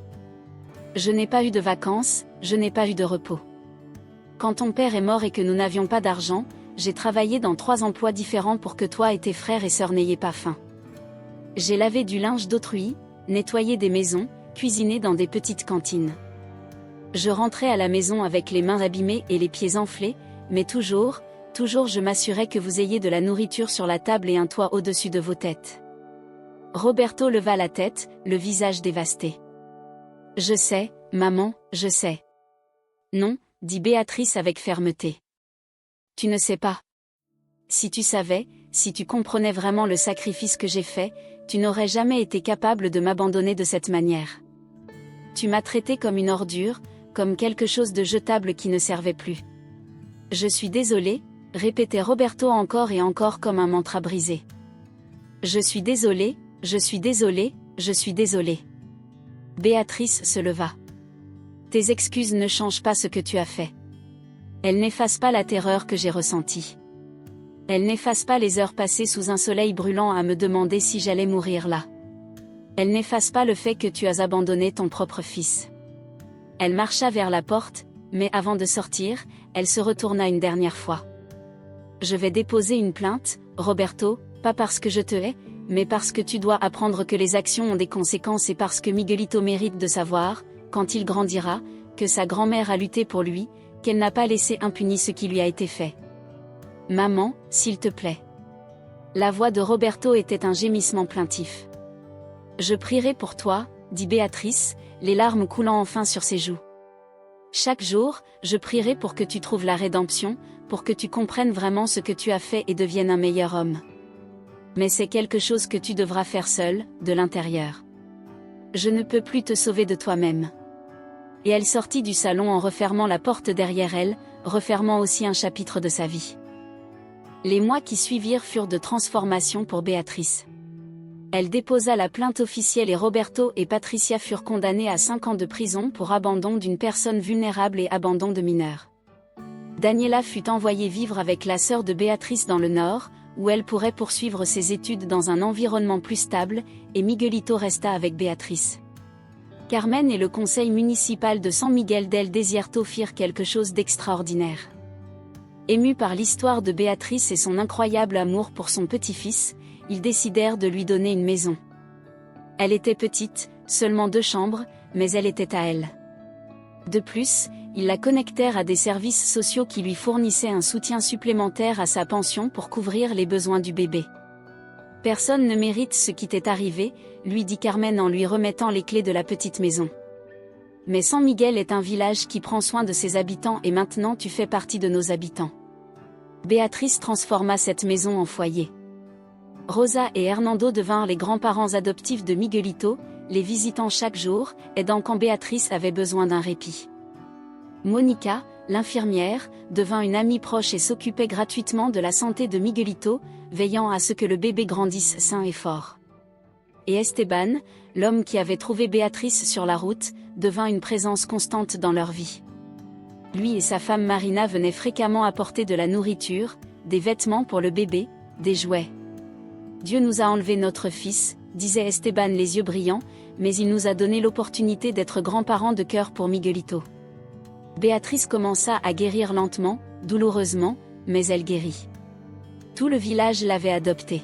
Je n'ai pas eu de vacances, je n'ai pas eu de repos. Quand ton père est mort et que nous n'avions pas d'argent, j'ai travaillé dans 3 emplois différents pour que toi et tes frères et sœurs n'ayez pas faim. J'ai lavé du linge d'autrui, nettoyé des maisons, cuisiné dans des petites cantines. Je rentrais à la maison avec les mains abîmées et les pieds enflés, mais toujours je m'assurais que vous ayez de la nourriture sur la table et un toit au-dessus de vos têtes. Roberto leva la tête, le visage dévasté. Je sais, maman, je sais. Non, dit Béatrice avec fermeté. Tu ne sais pas. Si tu savais, si tu comprenais vraiment le sacrifice que j'ai fait, tu n'aurais jamais été capable de m'abandonner de cette manière. Tu m'as traité comme une ordure, comme quelque chose de jetable qui ne servait plus. Je suis désolé, répétait Roberto encore et encore comme un mantra brisé. Je suis désolé, je suis désolé, je suis désolé. Béatrice se leva. Tes excuses ne changent pas ce que tu as fait. Elles n'effacent pas la terreur que j'ai ressentie. Elles n'effacent pas les heures passées sous un soleil brûlant à me demander si j'allais mourir là. Elles n'effacent pas le fait que tu as abandonné ton propre fils. Elle marcha vers la porte, mais avant de sortir, elle se retourna une dernière fois. Je vais déposer une plainte, Roberto, pas parce que je te hais, mais parce que tu dois apprendre que les actions ont des conséquences et parce que Miguelito mérite de savoir, quand il grandira, que sa grand-mère a lutté pour lui, qu'elle n'a pas laissé impuni ce qui lui a été fait. Maman, s'il te plaît. La voix de Roberto était un gémissement plaintif. Je prierai pour toi, dit Béatrice, les larmes coulant enfin sur ses joues. Chaque jour, je prierai pour que tu trouves la rédemption, pour que tu comprennes vraiment ce que tu as fait et deviennes un meilleur homme. Mais c'est quelque chose que tu devras faire seul, de l'intérieur. Je ne peux plus te sauver de toi-même. Et elle sortit du salon en refermant la porte derrière elle, refermant aussi un chapitre de sa vie. Les mois qui suivirent furent de transformation pour Béatrice. Elle déposa la plainte officielle et Roberto et Patricia furent condamnés à 5 ans de prison pour abandon d'une personne vulnérable et abandon de mineurs. Daniela fut envoyée vivre avec la sœur de Béatrice dans le Nord, où elle pourrait poursuivre ses études dans un environnement plus stable, et Miguelito resta avec Béatrice. Carmen et le conseil municipal de San Miguel del Desierto firent quelque chose d'extraordinaire. Émus par l'histoire de Béatrice et son incroyable amour pour son petit-fils, ils décidèrent de lui donner une maison. Elle était petite, seulement 2 chambres, mais elle était à elle. De plus, ils la connectèrent à des services sociaux qui lui fournissaient un soutien supplémentaire à sa pension pour couvrir les besoins du bébé. Personne ne mérite ce qui t'est arrivé, lui dit Carmen en lui remettant les clés de la petite maison. Mais San Miguel est un village qui prend soin de ses habitants et maintenant tu fais partie de nos habitants. Béatrice transforma cette maison en foyer. Rosa et Hernando devinrent les grands-parents adoptifs de Miguelito, les visitant chaque jour, aidant quand Béatrice avait besoin d'un répit. Monica, l'infirmière, devint une amie proche et s'occupait gratuitement de la santé de Miguelito, veillant à ce que le bébé grandisse sain et fort. Et Esteban, l'homme qui avait trouvé Béatrice sur la route, devint une présence constante dans leur vie. Lui et sa femme Marina venaient fréquemment apporter de la nourriture, des vêtements pour le bébé, des jouets. Dieu nous a enlevé notre fils, disait Esteban les yeux brillants, mais il nous a donné l'opportunité d'être grands-parents de cœur pour Miguelito. Béatrice commença à guérir lentement, douloureusement, mais elle guérit. Tout le village l'avait adoptée.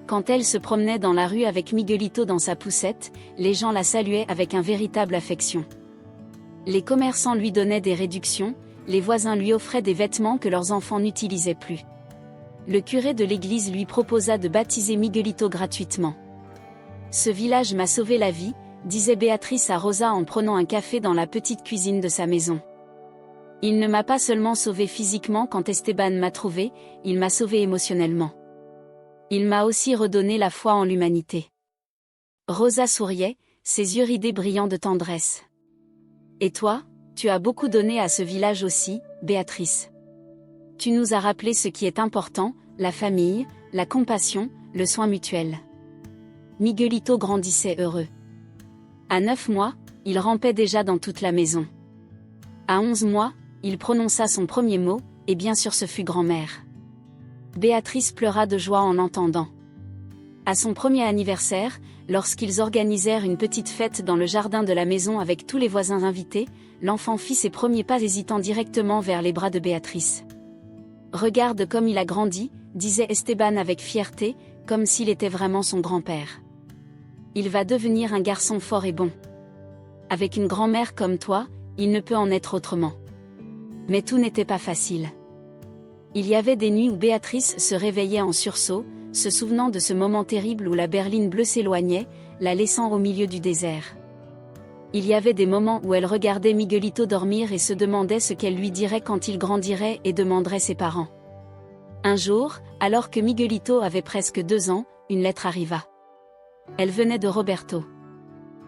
Quand elle se promenait dans la rue avec Miguelito dans sa poussette, les gens la saluaient avec une véritable affection. Les commerçants lui donnaient des réductions, les voisins lui offraient des vêtements que leurs enfants n'utilisaient plus. Le curé de l'église lui proposa de baptiser Miguelito gratuitement. « Ce village m'a sauvé la vie », disait Béatrice à Rosa en prenant un café dans la petite cuisine de sa maison. « Il ne m'a pas seulement sauvé physiquement quand Esteban m'a trouvé, il m'a sauvé émotionnellement. Il m'a aussi redonné la foi en l'humanité. » Rosa souriait, ses yeux ridés brillants de tendresse. « Et toi, tu as beaucoup donné à ce village aussi, Béatrice. Tu nous as rappelé ce qui est important, la famille, la compassion, le soin mutuel. » Miguelito grandissait heureux. À 9 mois, il rampait déjà dans toute la maison. À 11 mois, il prononça son premier mot, et bien sûr ce fut grand-mère. Béatrice pleura de joie en l'entendant. À son premier anniversaire, lorsqu'ils organisèrent une petite fête dans le jardin de la maison avec tous les voisins invités, l'enfant fit ses premiers pas hésitant directement vers les bras de Béatrice. « Regarde comme il a grandi », disait Esteban avec fierté, comme s'il était vraiment son grand-père. « Il va devenir un garçon fort et bon. Avec une grand-mère comme toi, il ne peut en être autrement. » Mais tout n'était pas facile. Il y avait des nuits où Béatrice se réveillait en sursaut, se souvenant de ce moment terrible où la berline bleue s'éloignait, la laissant au milieu du désert. Il y avait des moments où elle regardait Miguelito dormir et se demandait ce qu'elle lui dirait quand il grandirait et demanderait ses parents. Un jour, alors que Miguelito avait presque 2 ans, une lettre arriva. Elle venait de Roberto.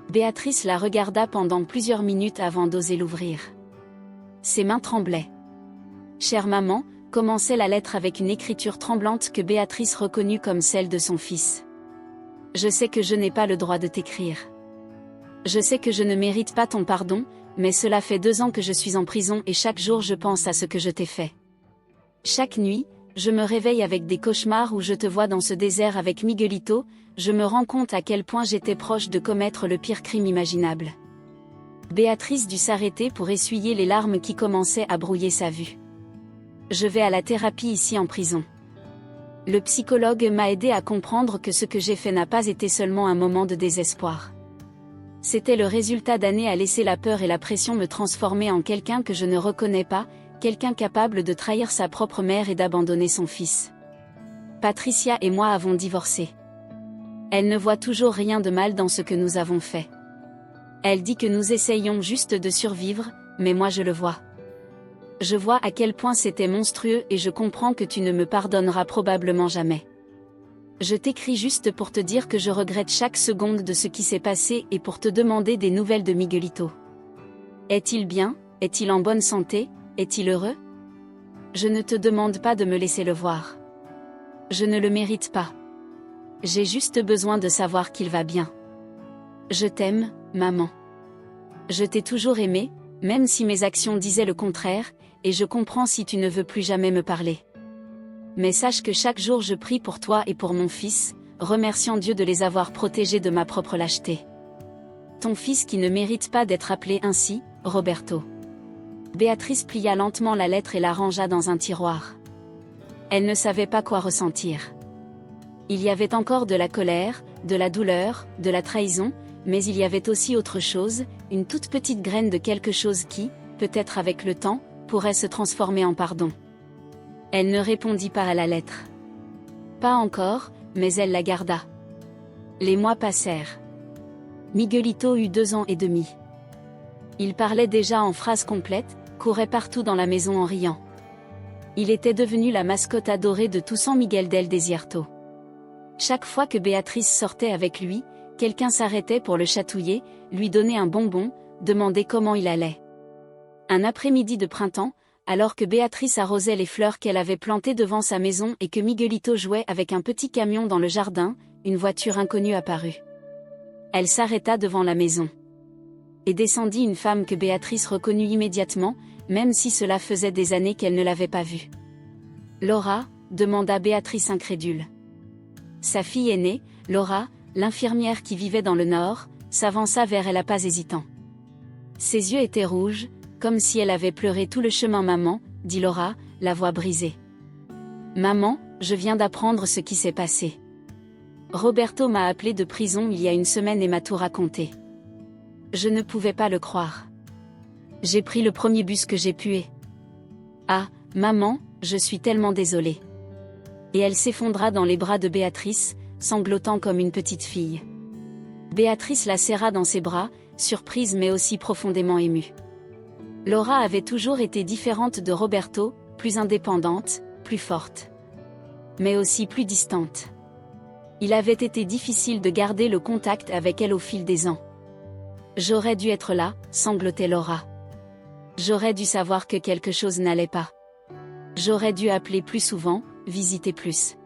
Béatrice la regarda pendant plusieurs minutes avant d'oser l'ouvrir. Ses mains tremblaient. « Chère maman », commençait la lettre avec une écriture tremblante que Béatrice reconnut comme celle de son fils. « Je sais que je n'ai pas le droit de t'écrire. Je sais que je ne mérite pas ton pardon, mais cela fait 2 ans que je suis en prison et chaque jour je pense à ce que je t'ai fait. Chaque nuit, je me réveille avec des cauchemars où je te vois dans ce désert avec Miguelito, je me rends compte à quel point j'étais proche de commettre le pire crime imaginable. » Béatrice dut s'arrêter pour essuyer les larmes qui commençaient à brouiller sa vue. « Je vais à la thérapie ici en prison. Le psychologue m'a aidé à comprendre que ce que j'ai fait n'a pas été seulement un moment de désespoir. C'était le résultat d'années à laisser la peur et la pression me transformer en quelqu'un que je ne reconnais pas, Quelqu'un capable de trahir sa propre mère et d'abandonner son fils. Patricia et moi avons divorcé. Elle ne voit toujours rien de mal dans ce que nous avons fait. Elle dit que nous essayons juste de survivre, mais moi je le vois. Je vois à quel point c'était monstrueux et je comprends que tu ne me pardonneras probablement jamais. Je t'écris juste pour te dire que je regrette chaque seconde de ce qui s'est passé et pour te demander des nouvelles de Miguelito. Est-il bien? Est-il en bonne santé? Est-il heureux? Je ne te demande pas de me laisser le voir. Je ne le mérite pas. J'ai juste besoin de savoir qu'il va bien. Je t'aime, maman. Je t'ai toujours aimé, même si mes actions disaient le contraire, et je comprends si tu ne veux plus jamais me parler. Mais sache que chaque jour je prie pour toi et pour mon fils, remerciant Dieu de les avoir protégés de ma propre lâcheté. Ton fils qui ne mérite pas d'être appelé ainsi, Roberto. Béatrice plia lentement la lettre et la rangea dans un tiroir. Elle ne savait pas quoi ressentir. Il y avait encore de la colère, de la douleur, de la trahison, mais il y avait aussi autre chose, une toute petite graine de quelque chose qui, peut-être avec le temps, pourrait se transformer en pardon. Elle ne répondit pas à la lettre. Pas encore, mais elle la garda. Les mois passèrent. Miguelito eut 2 ans et demi. Il parlait déjà en phrases complètes, courait partout dans la maison en riant. Il était devenu la mascotte adorée de tout San Miguel del Desierto. Chaque fois que Béatrice sortait avec lui, quelqu'un s'arrêtait pour le chatouiller, lui donner un bonbon, demander comment il allait. Un après-midi de printemps, alors que Béatrice arrosait les fleurs qu'elle avait plantées devant sa maison et que Miguelito jouait avec un petit camion dans le jardin, une voiture inconnue apparut. Elle s'arrêta devant la maison. Et descendit une femme que Béatrice reconnut immédiatement, même si cela faisait des années qu'elle ne l'avait pas vue. Laura, demanda Béatrice incrédule. Sa fille aînée, Laura, l'infirmière qui vivait dans le nord, s'avança vers elle à pas hésitants. Ses yeux étaient rouges, comme si elle avait pleuré tout le chemin. Maman, dit Laura, la voix brisée. Maman, je viens d'apprendre ce qui s'est passé. Roberto m'a appelé de prison il y a une semaine et m'a tout raconté. Je ne pouvais pas le croire. J'ai pris le premier bus que j'ai pu et... Ah, maman, je suis tellement désolée. Et elle s'effondra dans les bras de Béatrice, sanglotant comme une petite fille. Béatrice la serra dans ses bras, surprise mais aussi profondément émue. Laura avait toujours été différente de Roberto, plus indépendante, plus forte. Mais aussi plus distante. Il avait été difficile de garder le contact avec elle au fil des ans. J'aurais dû être là, sanglotait Laura. J'aurais dû savoir que quelque chose n'allait pas. J'aurais dû appeler plus souvent, visiter plus.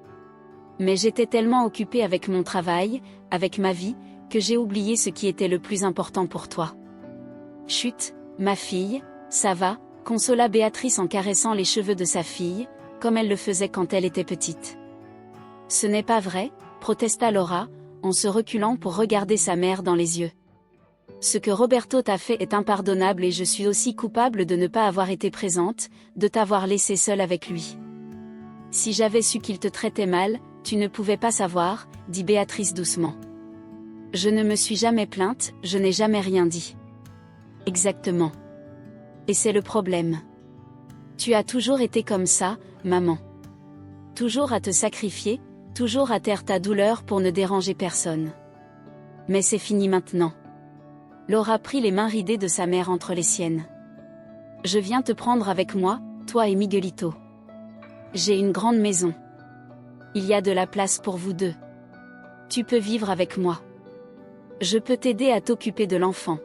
Mais j'étais tellement occupée avec mon travail, avec ma vie, que j'ai oublié ce qui était le plus important pour toi. Chut, ma fille, ça va, consola Béatrice en caressant les cheveux de sa fille, comme elle le faisait quand elle était petite. Ce n'est pas vrai, protesta Laura, en se reculant pour regarder sa mère dans les yeux. Ce que Roberto t'a fait est impardonnable et je suis aussi coupable de ne pas avoir été présente, de t'avoir laissé seule avec lui. Si j'avais su qu'il te traitait mal, tu ne pouvais pas savoir, dit Béatrice doucement. Je ne me suis jamais plainte, je n'ai jamais rien dit. Exactement. Et c'est le problème. Tu as toujours été comme ça, maman. Toujours à te sacrifier, toujours à taire ta douleur pour ne déranger personne. Mais c'est fini maintenant. Laura prit les mains ridées de sa mère entre les siennes. Je viens te prendre avec moi, toi et Miguelito. J'ai une grande maison. Il y a de la place pour vous deux. Tu peux vivre avec moi. Je peux t'aider à t'occuper de l'enfant.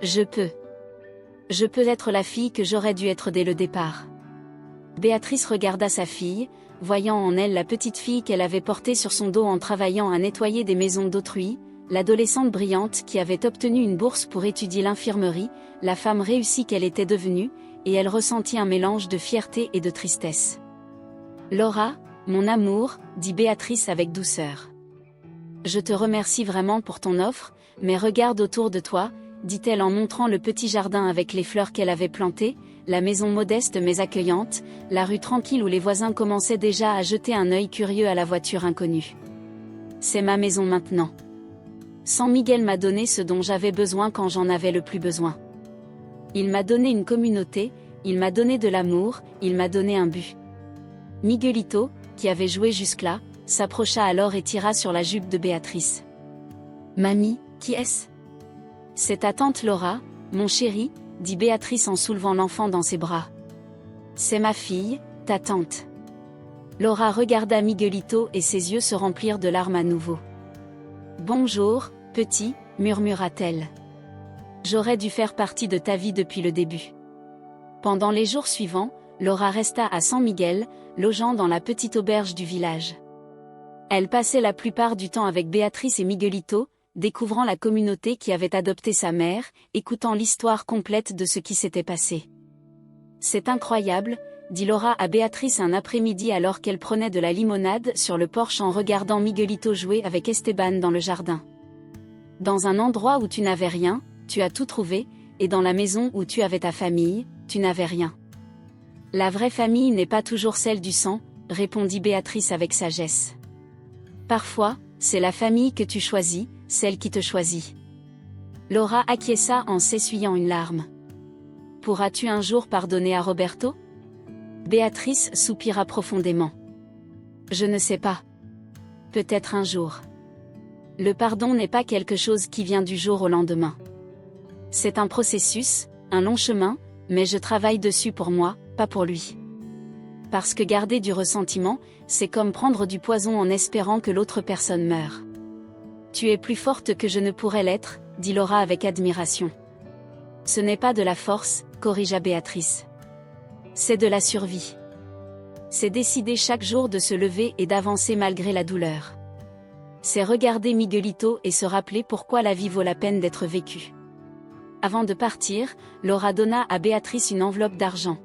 Je peux être la fille que j'aurais dû être dès le départ. Béatrice regarda sa fille, voyant en elle la petite fille qu'elle avait portée sur son dos en travaillant à nettoyer des maisons d'autrui, l'adolescente brillante qui avait obtenu une bourse pour étudier l'infirmerie, la femme réussie qu'elle était devenue, et elle ressentit un mélange de fierté et de tristesse. Laura, mon amour, dit Béatrice avec douceur. Je te remercie vraiment pour ton offre, mais regarde autour de toi, dit-elle en montrant le petit jardin avec les fleurs qu'elle avait plantées, la maison modeste mais accueillante, la rue tranquille où les voisins commençaient déjà à jeter un œil curieux à la voiture inconnue. C'est ma maison maintenant. San Miguel m'a donné ce dont j'avais besoin quand j'en avais le plus besoin. Il m'a donné une communauté, il m'a donné de l'amour, il m'a donné un but. Miguelito, qui avait joué jusque-là, s'approcha alors et tira sur la jupe de Béatrice. Mamie, qui est-ce? C'est ta tante Laura, mon chéri, dit Béatrice en soulevant l'enfant dans ses bras. C'est ma fille, ta tante. Laura regarda Miguelito et ses yeux se remplirent de larmes à nouveau. Bonjour, petit, murmura-t-elle. J'aurais dû faire partie de ta vie depuis le début. Pendant les jours suivants, Laura resta à San Miguel, logeant dans la petite auberge du village. Elle passait la plupart du temps avec Béatrice et Miguelito, découvrant la communauté qui avait adopté sa mère, écoutant l'histoire complète de ce qui s'était passé. C'est incroyable, dit Laura à Béatrice un après-midi alors qu'elle prenait de la limonade sur le porche en regardant Miguelito jouer avec Esteban dans le jardin. Dans un endroit où tu n'avais rien, tu as tout trouvé, et dans la maison où tu avais ta famille, tu n'avais rien. La vraie famille n'est pas toujours celle du sang, répondit Béatrice avec sagesse. Parfois, c'est la famille que tu choisis, celle qui te choisit. Laura acquiesça en s'essuyant une larme. Pourras-tu un jour pardonner à Roberto? Béatrice soupira profondément. Je ne sais pas. Peut-être un jour. Le pardon n'est pas quelque chose qui vient du jour au lendemain. C'est un processus, un long chemin, mais je travaille dessus pour moi, pas pour lui. Parce que garder du ressentiment, c'est comme prendre du poison en espérant que l'autre personne meure. Tu es plus forte que je ne pourrais l'être, dit Laura avec admiration. Ce n'est pas de la force, corrigea Béatrice. C'est de la survie. C'est décider chaque jour de se lever et d'avancer malgré la douleur. C'est regarder Miguelito et se rappeler pourquoi la vie vaut la peine d'être vécue. Avant de partir, Laura donna à Béatrice une enveloppe d'argent.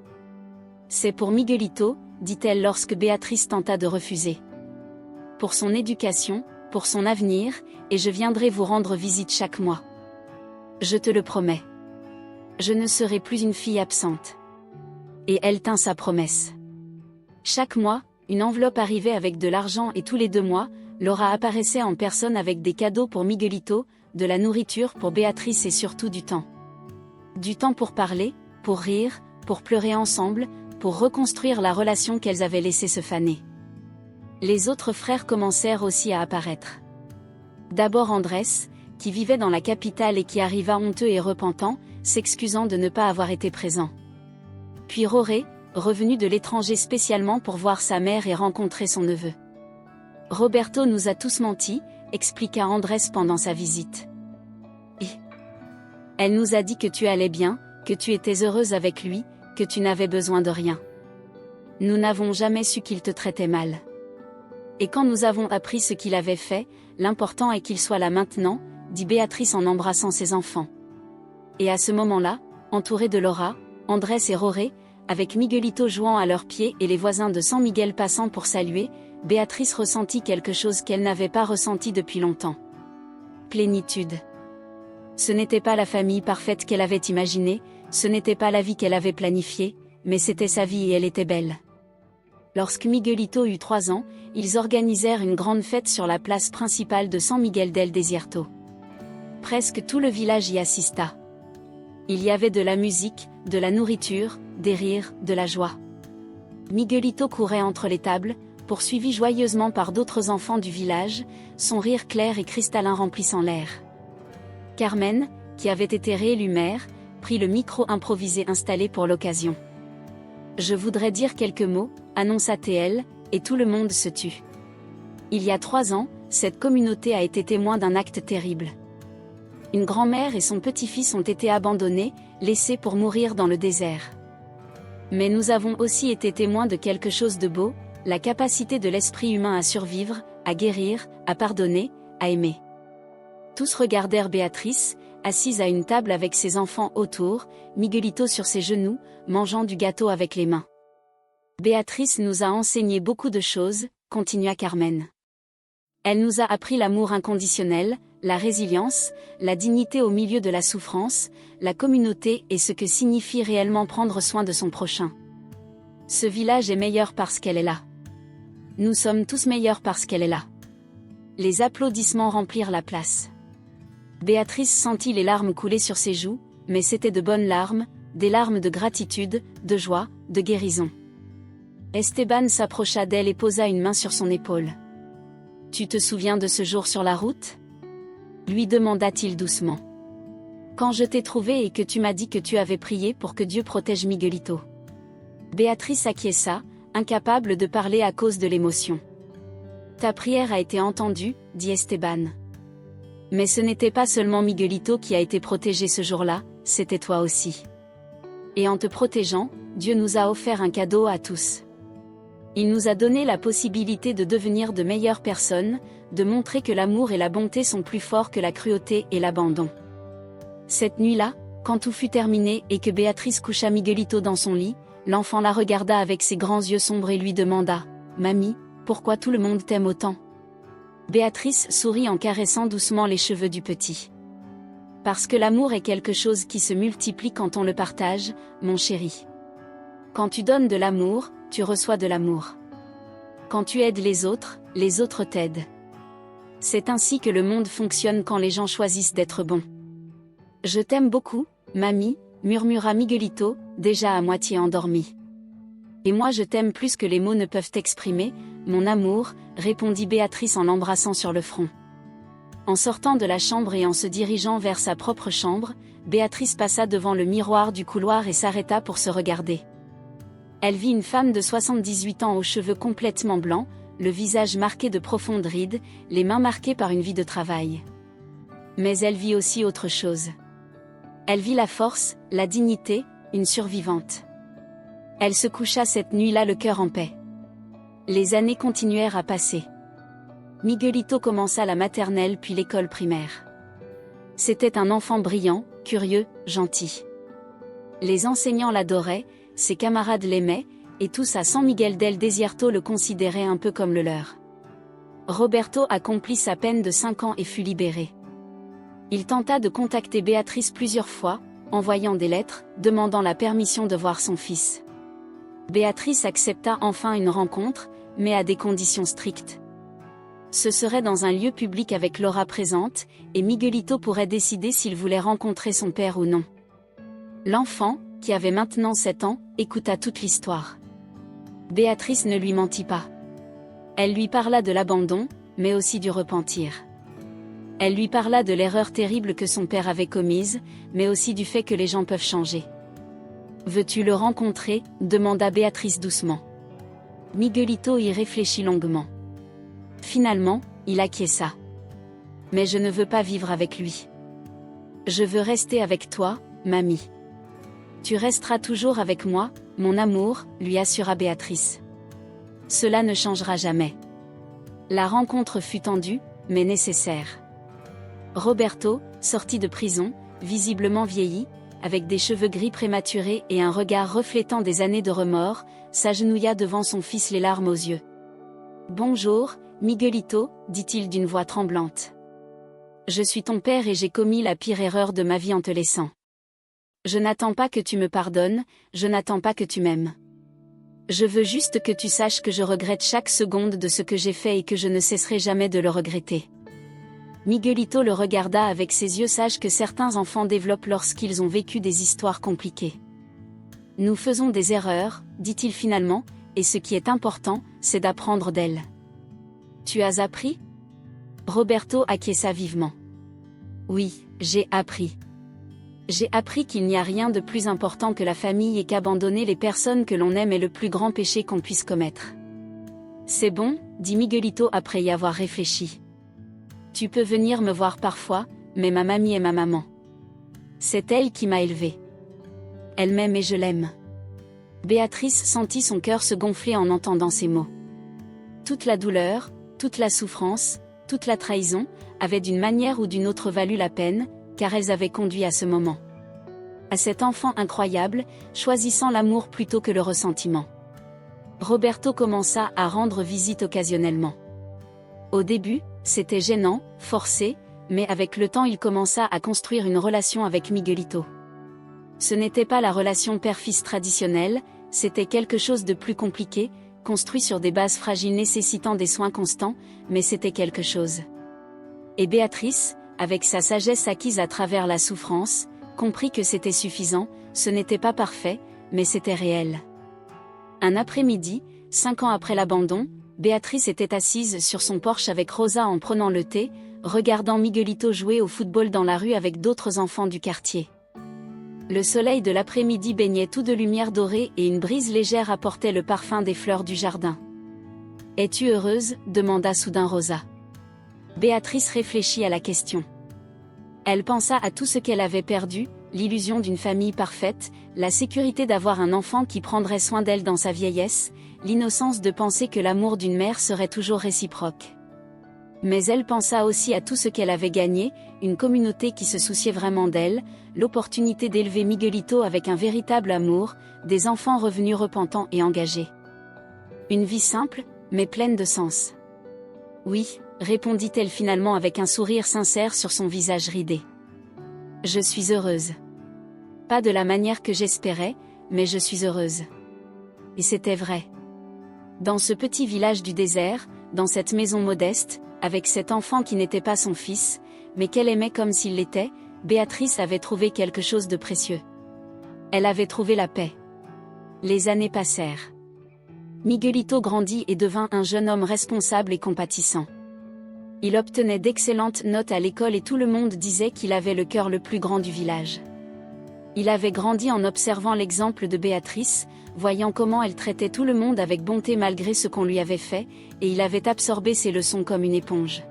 C'est pour Miguelito, dit-elle lorsque Béatrice tenta de refuser. Pour son éducation, pour son avenir, et je viendrai vous rendre visite chaque mois. Je te le promets. Je ne serai plus une fille absente. Et elle tint sa promesse. Chaque mois, une enveloppe arrivait avec de l'argent et tous les 2 mois, Laura apparaissait en personne avec des cadeaux pour Miguelito, de la nourriture pour Béatrice et surtout du temps. Du temps pour parler, pour rire, pour pleurer ensemble, pour reconstruire la relation qu'elles avaient laissé se faner. Les autres frères commencèrent aussi à apparaître. D'abord Andrés, qui vivait dans la capitale et qui arriva honteux et repentant, s'excusant de ne pas avoir été présent. Puis Roré, revenu de l'étranger spécialement pour voir sa mère et rencontrer son neveu. Roberto nous a tous menti, expliqua Andrés pendant sa visite. Et elle nous a dit que tu allais bien, que tu étais heureuse avec lui, que tu n'avais besoin de rien. Nous n'avons jamais su qu'il te traitait mal. Et quand nous avons appris ce qu'il avait fait, l'important est qu'il soit là maintenant, dit Béatrice en embrassant ses enfants. Et à ce moment-là, entourée de Laura, Andrés et Roré, avec Miguelito jouant à leurs pieds et les voisins de San Miguel passant pour saluer, Béatrice ressentit quelque chose qu'elle n'avait pas ressenti depuis longtemps. Plénitude. Ce n'était pas la famille parfaite qu'elle avait imaginée, ce n'était pas la vie qu'elle avait planifiée, mais c'était sa vie et elle était belle. Lorsque Miguelito eut 3 ans, ils organisèrent une grande fête sur la place principale de San Miguel del Desierto. Presque tout le village y assista. Il y avait de la musique, de la nourriture, des rires, de la joie. Miguelito courait entre les tables, poursuivi joyeusement par d'autres enfants du village, son rire clair et cristallin remplissant l'air. Carmen, qui avait été réélue mère, prit le micro improvisé installé pour l'occasion. « Je voudrais dire quelques mots », annonça-t-elle, et tout le monde se tut. Il y a 3 ans, cette communauté a été témoin d'un acte terrible. Une grand-mère et son petit-fils ont été abandonnés, laissés pour mourir dans le désert. Mais nous avons aussi été témoins de quelque chose de beau, la capacité de l'esprit humain à survivre, à guérir, à pardonner, à aimer. Tous regardèrent Béatrice, assise à une table avec ses enfants autour, Miguelito sur ses genoux, mangeant du gâteau avec les mains. Béatrice nous a enseigné beaucoup de choses, continua Carmen. Elle nous a appris l'amour inconditionnel, la résilience, la dignité au milieu de la souffrance, la communauté et ce que signifie réellement prendre soin de son prochain. Ce village est meilleur parce qu'elle est là. Nous sommes tous meilleurs parce qu'elle est là. Les applaudissements remplirent la place. Béatrice sentit les larmes couler sur ses joues, mais c'était de bonnes larmes, des larmes de gratitude, de joie, de guérison. Esteban s'approcha d'elle et posa une main sur son épaule. « Tu te souviens de ce jour sur la route ?» lui demanda-t-il doucement. « Quand je t'ai trouvé et que tu m'as dit que tu avais prié pour que Dieu protège Miguelito. » Béatrice acquiesça, incapable de parler à cause de l'émotion. « Ta prière a été entendue, » dit Esteban. « Mais ce n'était pas seulement Miguelito qui a été protégé ce jour-là, c'était toi aussi. Et en te protégeant, Dieu nous a offert un cadeau à tous. Il nous a donné la possibilité de devenir de meilleures personnes, de montrer que l'amour et la bonté sont plus forts que la cruauté et l'abandon. » Cette nuit-là, quand tout fut terminé et que Béatrice coucha Miguelito dans son lit, l'enfant la regarda avec ses grands yeux sombres et lui demanda « Mamie, pourquoi tout le monde t'aime autant ?» Béatrice sourit en caressant doucement les cheveux du petit. « Parce que l'amour est quelque chose qui se multiplie quand on le partage, mon chéri. Quand tu donnes de l'amour, tu reçois de l'amour. Quand tu aides les autres t'aident. C'est ainsi que le monde fonctionne quand les gens choisissent d'être bons. »« Je t'aime beaucoup, mamie, » murmura Miguelito, déjà à moitié endormi. « Et moi je t'aime plus que les mots ne peuvent exprimer, mon amour, » répondit Béatrice en l'embrassant sur le front. En sortant de la chambre et en se dirigeant vers sa propre chambre, Béatrice passa devant le miroir du couloir et s'arrêta pour se regarder. Elle vit une femme de 78 ans aux cheveux complètement blancs, le visage marqué de profondes rides, les mains marquées par une vie de travail. Mais elle vit aussi autre chose. Elle vit la force, la dignité, une survivante. Elle se coucha cette nuit-là le cœur en paix. Les années continuèrent à passer. Miguelito commença la maternelle puis l'école primaire. C'était un enfant brillant, curieux, gentil. Les enseignants l'adoraient, ses camarades l'aimaient, et tous à San Miguel del Desierto le considéraient un peu comme le leur. Roberto accomplit sa peine de 5 ans et fut libéré. Il tenta de contacter Béatrice plusieurs fois, envoyant des lettres, demandant la permission de voir son fils. Béatrice accepta enfin une rencontre, mais à des conditions strictes. Ce serait dans un lieu public avec Laura présente, et Miguelito pourrait décider s'il voulait rencontrer son père ou non. L'enfant, qui avait maintenant 7 ans, écouta toute l'histoire. Béatrice ne lui mentit pas. Elle lui parla de l'abandon, mais aussi du repentir. Elle lui parla de l'erreur terrible que son père avait commise, mais aussi du fait que les gens peuvent changer. « Veux-tu le rencontrer ?» demanda Béatrice doucement. Miguelito y réfléchit longuement. Finalement, il acquiesça. « Mais je ne veux pas vivre avec lui. Je veux rester avec toi, mamie. » « Tu resteras toujours avec moi, mon amour, » lui assura Béatrice. « Cela ne changera jamais. » La rencontre fut tendue, mais nécessaire. Roberto, sorti de prison, visiblement vieilli, avec des cheveux gris prématurés et un regard reflétant des années de remords, s'agenouilla devant son fils les larmes aux yeux. « Bonjour, Miguelito, » dit-il d'une voix tremblante. « Je suis ton père et j'ai commis la pire erreur de ma vie en te laissant. Je n'attends pas que tu me pardonnes, je n'attends pas que tu m'aimes. Je veux juste que tu saches que je regrette chaque seconde de ce que j'ai fait et que je ne cesserai jamais de le regretter. » Miguelito le regarda avec ces yeux sages que certains enfants développent lorsqu'ils ont vécu des histoires compliquées. « Nous faisons des erreurs, » dit-il finalement, « et ce qui est important, c'est d'apprendre d'elles. »« Tu as appris ?» Roberto acquiesça vivement. « Oui, j'ai appris. J'ai appris qu'il n'y a rien de plus important que la famille et qu'abandonner les personnes que l'on aime est le plus grand péché qu'on puisse commettre. »« C'est bon, » dit Miguelito après y avoir réfléchi. « Tu peux venir me voir parfois, mais ma mamie est ma maman. C'est elle qui m'a élevé. Elle m'aime et je l'aime. » Béatrice sentit son cœur se gonfler en entendant ces mots. Toute la douleur, toute la souffrance, toute la trahison, avaient d'une manière ou d'une autre valu la peine, car elles avaient conduit à ce moment. À cet enfant incroyable, choisissant l'amour plutôt que le ressentiment. Roberto commença à rendre visite occasionnellement. Au début, c'était gênant, forcé, mais avec le temps il commença à construire une relation avec Miguelito. Ce n'était pas la relation père-fils traditionnelle, c'était quelque chose de plus compliqué, construit sur des bases fragiles nécessitant des soins constants, mais c'était quelque chose. Et Béatrice, avec sa sagesse acquise à travers la souffrance, comprit que c'était suffisant, ce n'était pas parfait, mais c'était réel. Un après-midi, 5 ans après l'abandon, Béatrice était assise sur son porche avec Rosa en prenant le thé, regardant Miguelito jouer au football dans la rue avec d'autres enfants du quartier. Le soleil de l'après-midi baignait tout de lumière dorée et une brise légère apportait le parfum des fleurs du jardin. « Es-tu heureuse ?» demanda soudain Rosa. Béatrice réfléchit à la question. Elle pensa à tout ce qu'elle avait perdu, l'illusion d'une famille parfaite, la sécurité d'avoir un enfant qui prendrait soin d'elle dans sa vieillesse, l'innocence de penser que l'amour d'une mère serait toujours réciproque. Mais elle pensa aussi à tout ce qu'elle avait gagné, une communauté qui se souciait vraiment d'elle, l'opportunité d'élever Miguelito avec un véritable amour, des enfants revenus repentants et engagés. Une vie simple, mais pleine de sens. Oui, répondit-elle finalement avec un sourire sincère sur son visage ridé. Je suis heureuse. Pas de la manière que j'espérais, mais je suis heureuse. Et c'était vrai. Dans ce petit village du désert, dans cette maison modeste, avec cet enfant qui n'était pas son fils, mais qu'elle aimait comme s'il l'était, Béatrice avait trouvé quelque chose de précieux. Elle avait trouvé la paix. Les années passèrent. Miguelito grandit et devint un jeune homme responsable et compatissant. Il obtenait d'excellentes notes à l'école et tout le monde disait qu'il avait le cœur le plus grand du village. Il avait grandi en observant l'exemple de Béatrice, voyant comment elle traitait tout le monde avec bonté malgré ce qu'on lui avait fait, et il avait absorbé ses leçons comme une éponge.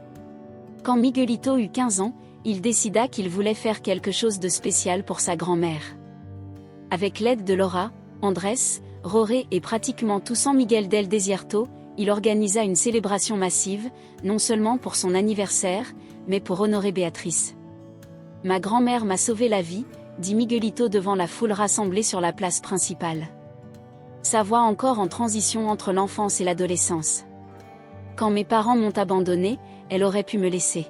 Quand Miguelito eut 15 ans, il décida qu'il voulait faire quelque chose de spécial pour sa grand-mère. Avec l'aide de Laura, Andrés, Roré et pratiquement tout San Miguel del Desierto, il organisa une célébration massive, non seulement pour son anniversaire, mais pour honorer Béatrice. « Ma grand-mère m'a sauvé la vie », dit Miguelito devant la foule rassemblée sur la place principale. Sa voix encore en transition entre l'enfance et l'adolescence. Quand mes parents m'ont abandonnée, elle aurait pu me laisser.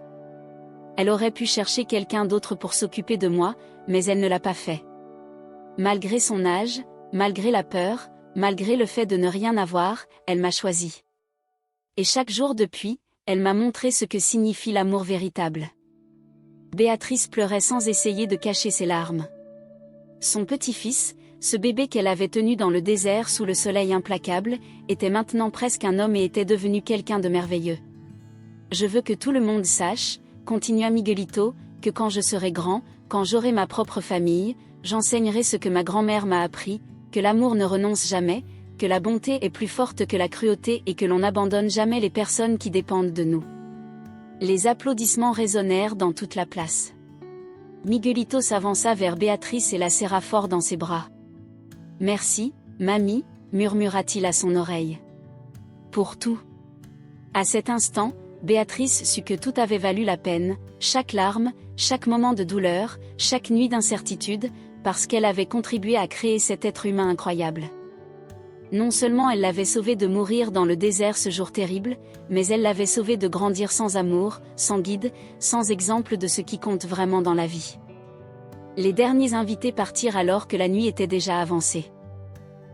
Elle aurait pu chercher quelqu'un d'autre pour s'occuper de moi, mais elle ne l'a pas fait. Malgré son âge, malgré la peur, malgré le fait de ne rien avoir, elle m'a choisi. Et chaque jour depuis, elle m'a montré ce que signifie l'amour véritable. Béatrice pleurait sans essayer de cacher ses larmes. Son petit-fils, ce bébé qu'elle avait tenu dans le désert sous le soleil implacable, était maintenant presque un homme et était devenu quelqu'un de merveilleux. Je veux que tout le monde sache, continua Miguelito, que quand je serai grand, quand j'aurai ma propre famille, j'enseignerai ce que ma grand-mère m'a appris, que l'amour ne renonce jamais, que la bonté est plus forte que la cruauté et que l'on n'abandonne jamais les personnes qui dépendent de nous. Les applaudissements résonnèrent dans toute la place. Miguelito s'avança vers Béatrice et la serra fort dans ses bras. « Merci, mamie », murmura-t-il à son oreille. « Pour tout. » À cet instant, Béatrice sut que tout avait valu la peine, chaque larme, chaque moment de douleur, chaque nuit d'incertitude, parce qu'elle avait contribué à créer cet être humain incroyable. Non seulement elle l'avait sauvé de mourir dans le désert ce jour terrible, mais elle l'avait sauvé de grandir sans amour, sans guide, sans exemple de ce qui compte vraiment dans la vie. Les derniers invités partirent alors que la nuit était déjà avancée.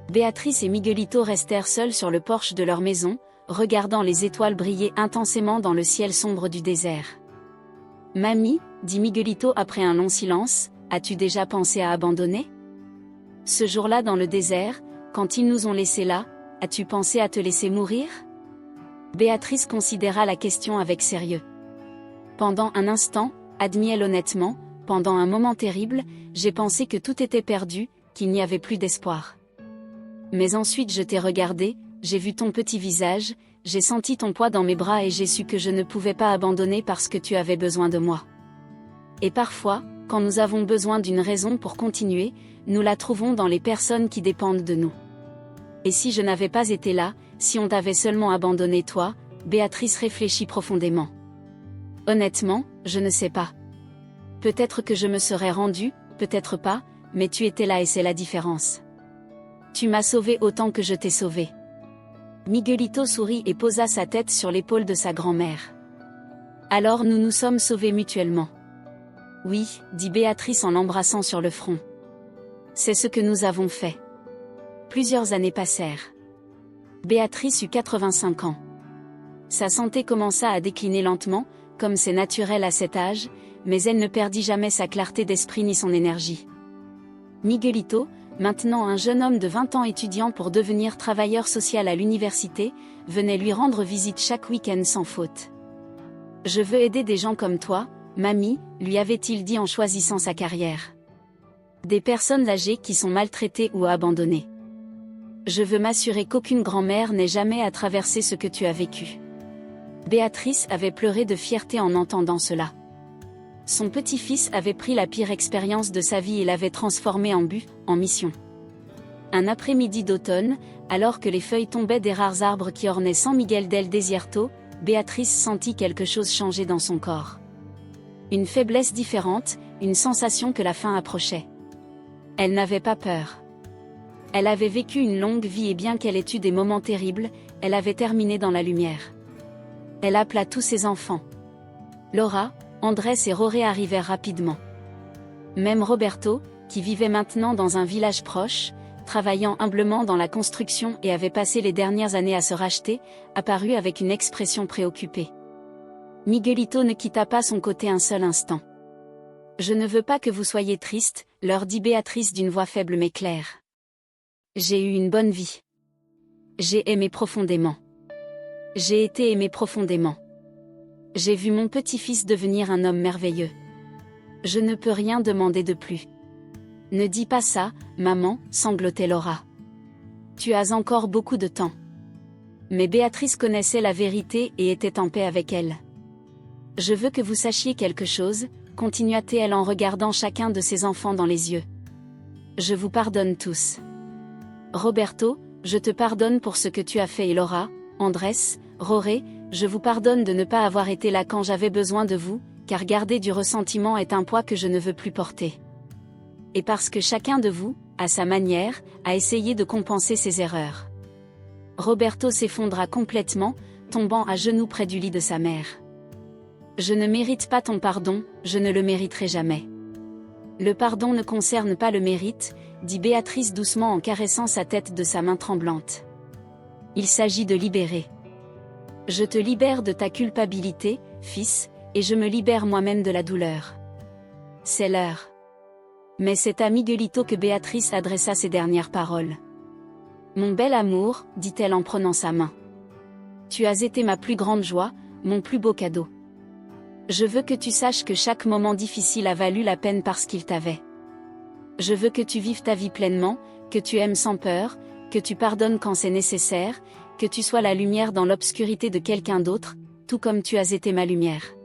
Béatrice et Miguelito restèrent seuls sur le porche de leur maison, regardant les étoiles briller intensément dans le ciel sombre du désert. « Mamie, » dit Miguelito après un long silence, « as-tu déjà pensé à abandonner ? Ce jour-là dans le désert, quand ils nous ont laissés là, as-tu pensé à te laisser mourir ?» Béatrice considéra la question avec sérieux. Pendant un instant, admit-elle honnêtement, pendant un moment terrible, j'ai pensé que tout était perdu, qu'il n'y avait plus d'espoir. Mais ensuite je t'ai regardé, j'ai vu ton petit visage, j'ai senti ton poids dans mes bras et j'ai su que je ne pouvais pas abandonner parce que tu avais besoin de moi. Et parfois, quand nous avons besoin d'une raison pour continuer, nous la trouvons dans les personnes qui dépendent de nous. Et si je n'avais pas été là, si on t'avait seulement abandonné toi, Béatrice réfléchit profondément. Honnêtement, je ne sais pas. Peut-être que je me serais rendue, peut-être pas, mais tu étais là et c'est la différence. Tu m'as sauvé autant que je t'ai sauvé. Miguelito sourit et posa sa tête sur l'épaule de sa grand-mère. Alors nous nous sommes sauvés mutuellement. Oui, dit Béatrice en l'embrassant sur le front. C'est ce que nous avons fait. Plusieurs années passèrent. Béatrice eut 85 ans. Sa santé commença à décliner lentement, comme c'est naturel à cet âge, mais elle ne perdit jamais sa clarté d'esprit ni son énergie. Miguelito, maintenant un jeune homme de 20 ans étudiant pour devenir travailleur social à l'université, venait lui rendre visite chaque week-end sans faute. « Je veux aider des gens comme toi, mamie », lui avait-il dit en choisissant sa carrière. Des personnes âgées qui sont maltraitées ou abandonnées. Je veux m'assurer qu'aucune grand-mère n'ait jamais à traverser ce que tu as vécu. Béatrice avait pleuré de fierté en entendant cela. Son petit-fils avait pris la pire expérience de sa vie et l'avait transformé en mission. Un après-midi d'automne, alors que les feuilles tombaient des rares arbres qui ornaient San Miguel del Desierto, Béatrice sentit quelque chose changer dans son corps. Une faiblesse différente, une sensation que la fin approchait. Elle n'avait pas peur. Elle avait vécu une longue vie et bien qu'elle ait eu des moments terribles, elle avait terminé dans la lumière. Elle appela tous ses enfants. Laura, Andrés et Roré arrivèrent rapidement. Même Roberto, qui vivait maintenant dans un village proche, travaillant humblement dans la construction et avait passé les dernières années à se racheter, apparut avec une expression préoccupée. Miguelito ne quitta pas son côté un seul instant. « Je ne veux pas que vous soyez tristes », leur dit Béatrice d'une voix faible mais claire. « J'ai eu une bonne vie. J'ai aimé profondément. J'ai été aimé profondément. J'ai vu mon petit-fils devenir un homme merveilleux. Je ne peux rien demander de plus. » « Ne dis pas ça, maman, » sanglotait Laura. « Tu as encore beaucoup de temps. » Mais Béatrice connaissait la vérité et était en paix avec elle. « Je veux que vous sachiez quelque chose, » continua-t-elle en regardant chacun de ses enfants dans les yeux. « Je vous pardonne tous. Roberto, je te pardonne pour ce que tu as fait et Laura, Andrés, Roré, je vous pardonne de ne pas avoir été là quand j'avais besoin de vous, car garder du ressentiment est un poids que je ne veux plus porter. Et parce que chacun de vous, à sa manière, a essayé de compenser ses erreurs. » Roberto s'effondra complètement, tombant à genoux près du lit de sa mère. « Je ne mérite pas ton pardon, je ne le mériterai jamais. » « Le pardon ne concerne pas le mérite, » dit Béatrice doucement en caressant sa tête de sa main tremblante. « Il s'agit de libérer. Je te libère de ta culpabilité, fils, et je me libère moi-même de la douleur. C'est l'heure. » Mais c'est à Miguelito que Béatrice adressa ses dernières paroles. « Mon bel amour, » dit-elle en prenant sa main. « Tu as été ma plus grande joie, mon plus beau cadeau. Je veux que tu saches que chaque moment difficile a valu la peine parce qu'il t'avait. Je veux que tu vives ta vie pleinement, que tu aimes sans peur, que tu pardonnes quand c'est nécessaire, que tu sois la lumière dans l'obscurité de quelqu'un d'autre, tout comme tu as été ma lumière.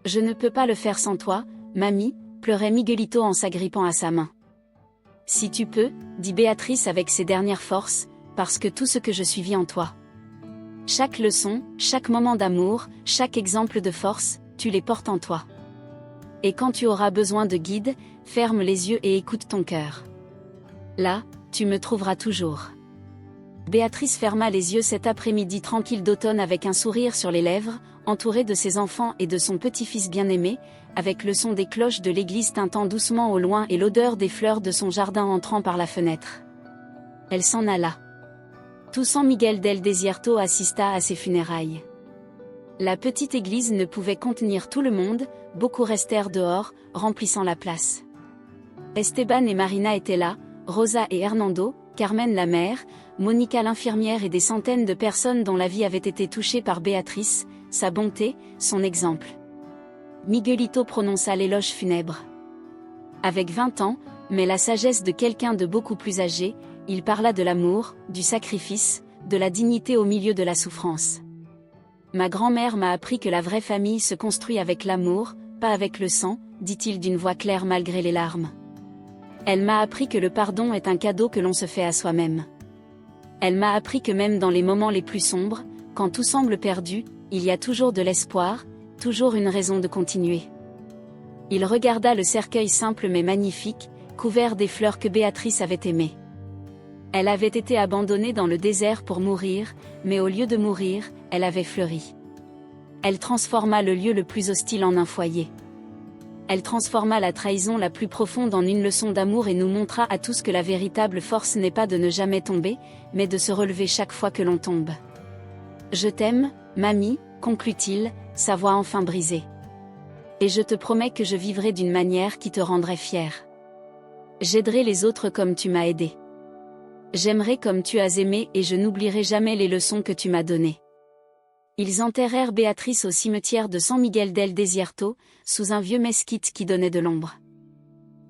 Je ne peux pas le faire sans toi, mamie, » pleurait Miguelito en s'agrippant à sa main. « Si tu peux, » dit Béatrice avec ses dernières forces, « parce que tout ce que je suis vit en toi. Chaque leçon, chaque moment d'amour, chaque exemple de force, tu les portes en toi. Et quand tu auras besoin de guide, ferme les yeux et écoute ton cœur. Là, tu me trouveras toujours. » Béatrice ferma les yeux cet après-midi tranquille d'automne avec un sourire sur les lèvres, entourée de ses enfants et de son petit-fils bien-aimé, avec le son des cloches de l'église tintant doucement au loin et l'odeur des fleurs de son jardin entrant par la fenêtre. Elle s'en alla. Tout San Miguel del Desierto assista à ses funérailles. La petite église ne pouvait contenir tout le monde, beaucoup restèrent dehors, remplissant la place. Esteban et Marina étaient là, Rosa et Hernando, Carmen la mère, Monica l'infirmière et des centaines de personnes dont la vie avait été touchée par Béatrice, sa bonté, son exemple. Miguelito prononça l'éloge funèbre. Avec 20 ans, mais la sagesse de quelqu'un de beaucoup plus âgé, il parla de l'amour, du sacrifice, de la dignité au milieu de la souffrance. Ma grand-mère m'a appris que la vraie famille se construit avec l'amour, pas avec le sang, dit-il d'une voix claire malgré les larmes. Elle m'a appris que le pardon est un cadeau que l'on se fait à soi-même. Elle m'a appris que même dans les moments les plus sombres, quand tout semble perdu, il y a toujours de l'espoir, toujours une raison de continuer. Il regarda le cercueil simple mais magnifique, couvert des fleurs que Béatrice avait aimées. Elle avait été abandonnée dans le désert pour mourir, mais au lieu de mourir, elle avait fleuri. Elle transforma le lieu le plus hostile en un foyer. Elle transforma la trahison la plus profonde en une leçon d'amour et nous montra à tous que la véritable force n'est pas de ne jamais tomber, mais de se relever chaque fois que l'on tombe. « Je t'aime, mamie », conclut-il, sa voix enfin brisée. Et je te promets que je vivrai d'une manière qui te rendrait fier. J'aiderai les autres comme tu m'as aidé. J'aimerai comme tu as aimé et je n'oublierai jamais les leçons que tu m'as données. Ils enterrèrent Béatrice au cimetière de San Miguel del Desierto, sous un vieux mesquite qui donnait de l'ombre.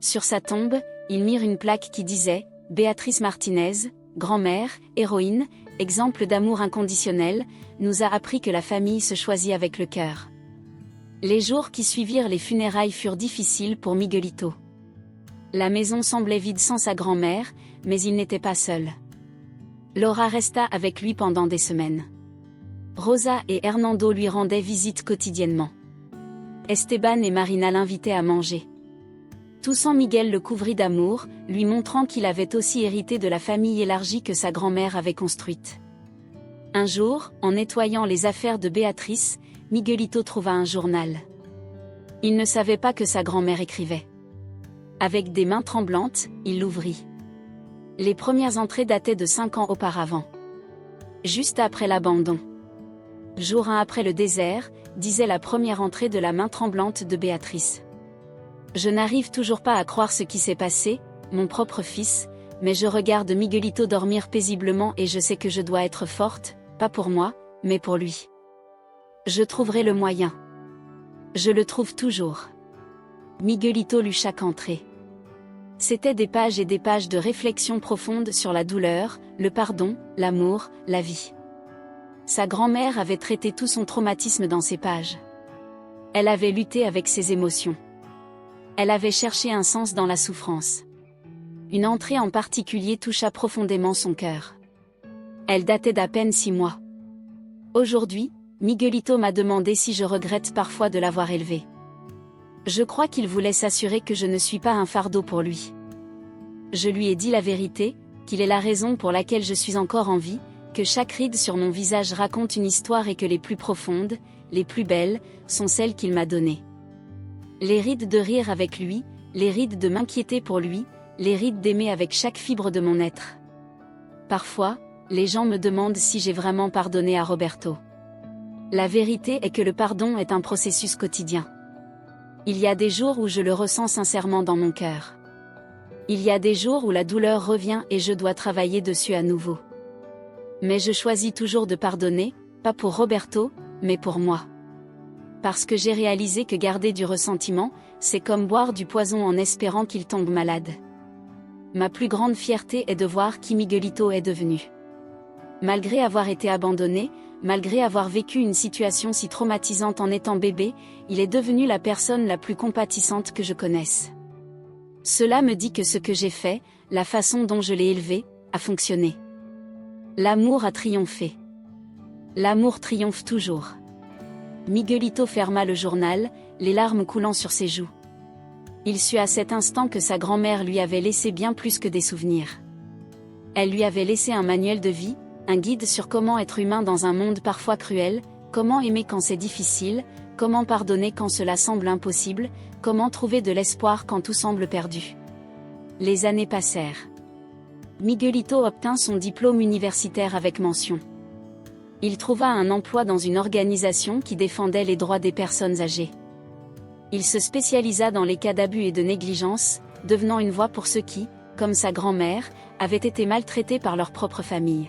Sur sa tombe, ils mirent une plaque qui disait « Béatrice Martinez, grand-mère, héroïne, exemple d'amour inconditionnel, nous a appris que la famille se choisit avec le cœur. » Les jours qui suivirent les funérailles furent difficiles pour Miguelito. La maison semblait vide sans sa grand-mère, mais il n'était pas seul. Laura resta avec lui pendant des semaines. Rosa et Hernando lui rendaient visite quotidiennement. Esteban et Marina l'invitaient à manger. Tout San Miguel le couvrit d'amour, lui montrant qu'il avait aussi hérité de la famille élargie que sa grand-mère avait construite. Un jour, en nettoyant les affaires de Béatrice, Miguelito trouva un journal. Il ne savait pas que sa grand-mère écrivait. Avec des mains tremblantes, il l'ouvrit. Les premières entrées dataient de 5 ans auparavant. Juste après l'abandon. Jour 1 après le désert, disait la première entrée de la main tremblante de Béatrice. Je n'arrive toujours pas à croire ce qui s'est passé, mon propre fils, mais je regarde Miguelito dormir paisiblement et je sais que je dois être forte, pas pour moi, mais pour lui. Je trouverai le moyen. Je le trouve toujours. Miguelito lut chaque entrée. C'étaient des pages et des pages de réflexion profonde sur la douleur, le pardon, l'amour, la vie. Sa grand-mère avait traité tout son traumatisme dans ces pages. Elle avait lutté avec ses émotions. Elle avait cherché un sens dans la souffrance. Une entrée en particulier toucha profondément son cœur. Elle datait d'à peine 6 mois. Aujourd'hui, Miguelito m'a demandé si je regrette parfois de l'avoir élevé. Je crois qu'il voulait s'assurer que je ne suis pas un fardeau pour lui. Je lui ai dit la vérité, qu'il est la raison pour laquelle je suis encore en vie, que chaque ride sur mon visage raconte une histoire et que les plus profondes, les plus belles, sont celles qu'il m'a données. Les rides de rire avec lui, les rides de m'inquiéter pour lui, les rides d'aimer avec chaque fibre de mon être. Parfois, les gens me demandent si j'ai vraiment pardonné à Roberto. La vérité est que le pardon est un processus quotidien. Il y a des jours où je le ressens sincèrement dans mon cœur. Il y a des jours où la douleur revient et je dois travailler dessus à nouveau. Mais je choisis toujours de pardonner, pas pour Roberto, mais pour moi. Parce que j'ai réalisé que garder du ressentiment, c'est comme boire du poison en espérant qu'il tombe malade. Ma plus grande fierté est de voir qui Miguelito est devenu. Malgré avoir été abandonné, malgré avoir vécu une situation si traumatisante en étant bébé, il est devenu la personne la plus compatissante que je connaisse. Cela me dit que ce que j'ai fait, la façon dont je l'ai élevé, a fonctionné. L'amour a triomphé. L'amour triomphe toujours. Miguelito ferma le journal, les larmes coulant sur ses joues. Il sut à cet instant que sa grand-mère lui avait laissé bien plus que des souvenirs. Elle lui avait laissé un manuel de vie, un guide sur comment être humain dans un monde parfois cruel, comment aimer quand c'est difficile, comment pardonner quand cela semble impossible, comment trouver de l'espoir quand tout semble perdu. Les années passèrent. Miguelito obtint son diplôme universitaire avec mention. Il trouva un emploi dans une organisation qui défendait les droits des personnes âgées. Il se spécialisa dans les cas d'abus et de négligence, devenant une voix pour ceux qui, comme sa grand-mère, avaient été maltraités par leur propre famille.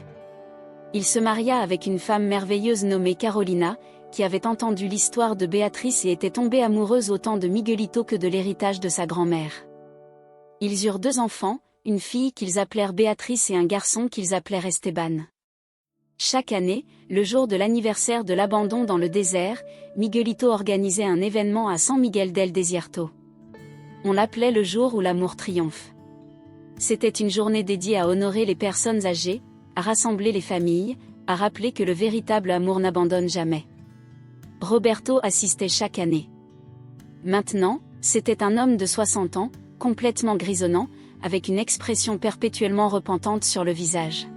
Il se maria avec une femme merveilleuse nommée Carolina, qui avait entendu l'histoire de Béatrice et était tombée amoureuse autant de Miguelito que de l'héritage de sa grand-mère. Ils eurent 2 enfants, une fille qu'ils appelèrent Béatrice et un garçon qu'ils appelèrent Esteban. Chaque année, le jour de l'anniversaire de l'abandon dans le désert, Miguelito organisait un événement à San Miguel del Desierto. On l'appelait le jour où l'amour triomphe. C'était une journée dédiée à honorer les personnes âgées, à rassembler les familles, à rappeler que le véritable amour n'abandonne jamais. Roberto assistait chaque année. Maintenant, c'était un homme de 60 ans, complètement grisonnant, avec une expression perpétuellement repentante sur le visage.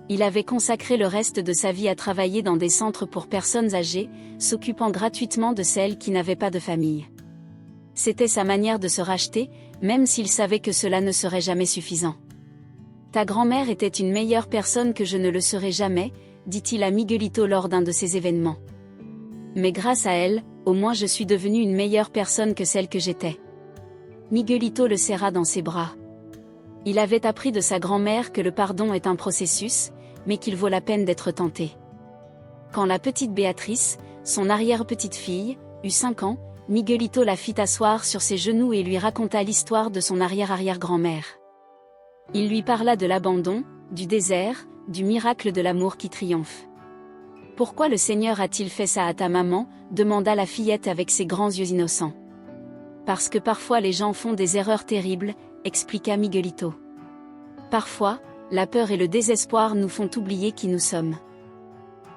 Il avait consacré le reste de sa vie à travailler dans des centres pour personnes âgées, s'occupant gratuitement de celles qui n'avaient pas de famille. C'était sa manière de se racheter, même s'il savait que cela ne serait jamais suffisant. Ta grand-mère était une meilleure personne que je ne le serai jamais, dit-il à Miguelito lors d'un de ces événements. Mais grâce à elle, au moins je suis devenue une meilleure personne que celle que j'étais. » Miguelito le serra dans ses bras. Il avait appris de sa grand-mère que le pardon est un processus, mais qu'il vaut la peine d'être tenté. Quand la petite Béatrice, son arrière-petite-fille, eut 5 ans, Miguelito la fit asseoir sur ses genoux et lui raconta l'histoire de son arrière-arrière-grand-mère. Il lui parla de l'abandon, du désert, du miracle de l'amour qui triomphe. « Pourquoi le Seigneur a-t-il fait ça à ta maman ?» demanda la fillette avec ses grands yeux innocents. « Parce que parfois les gens font des erreurs terribles », expliqua Miguelito. « Parfois, la peur et le désespoir nous font oublier qui nous sommes.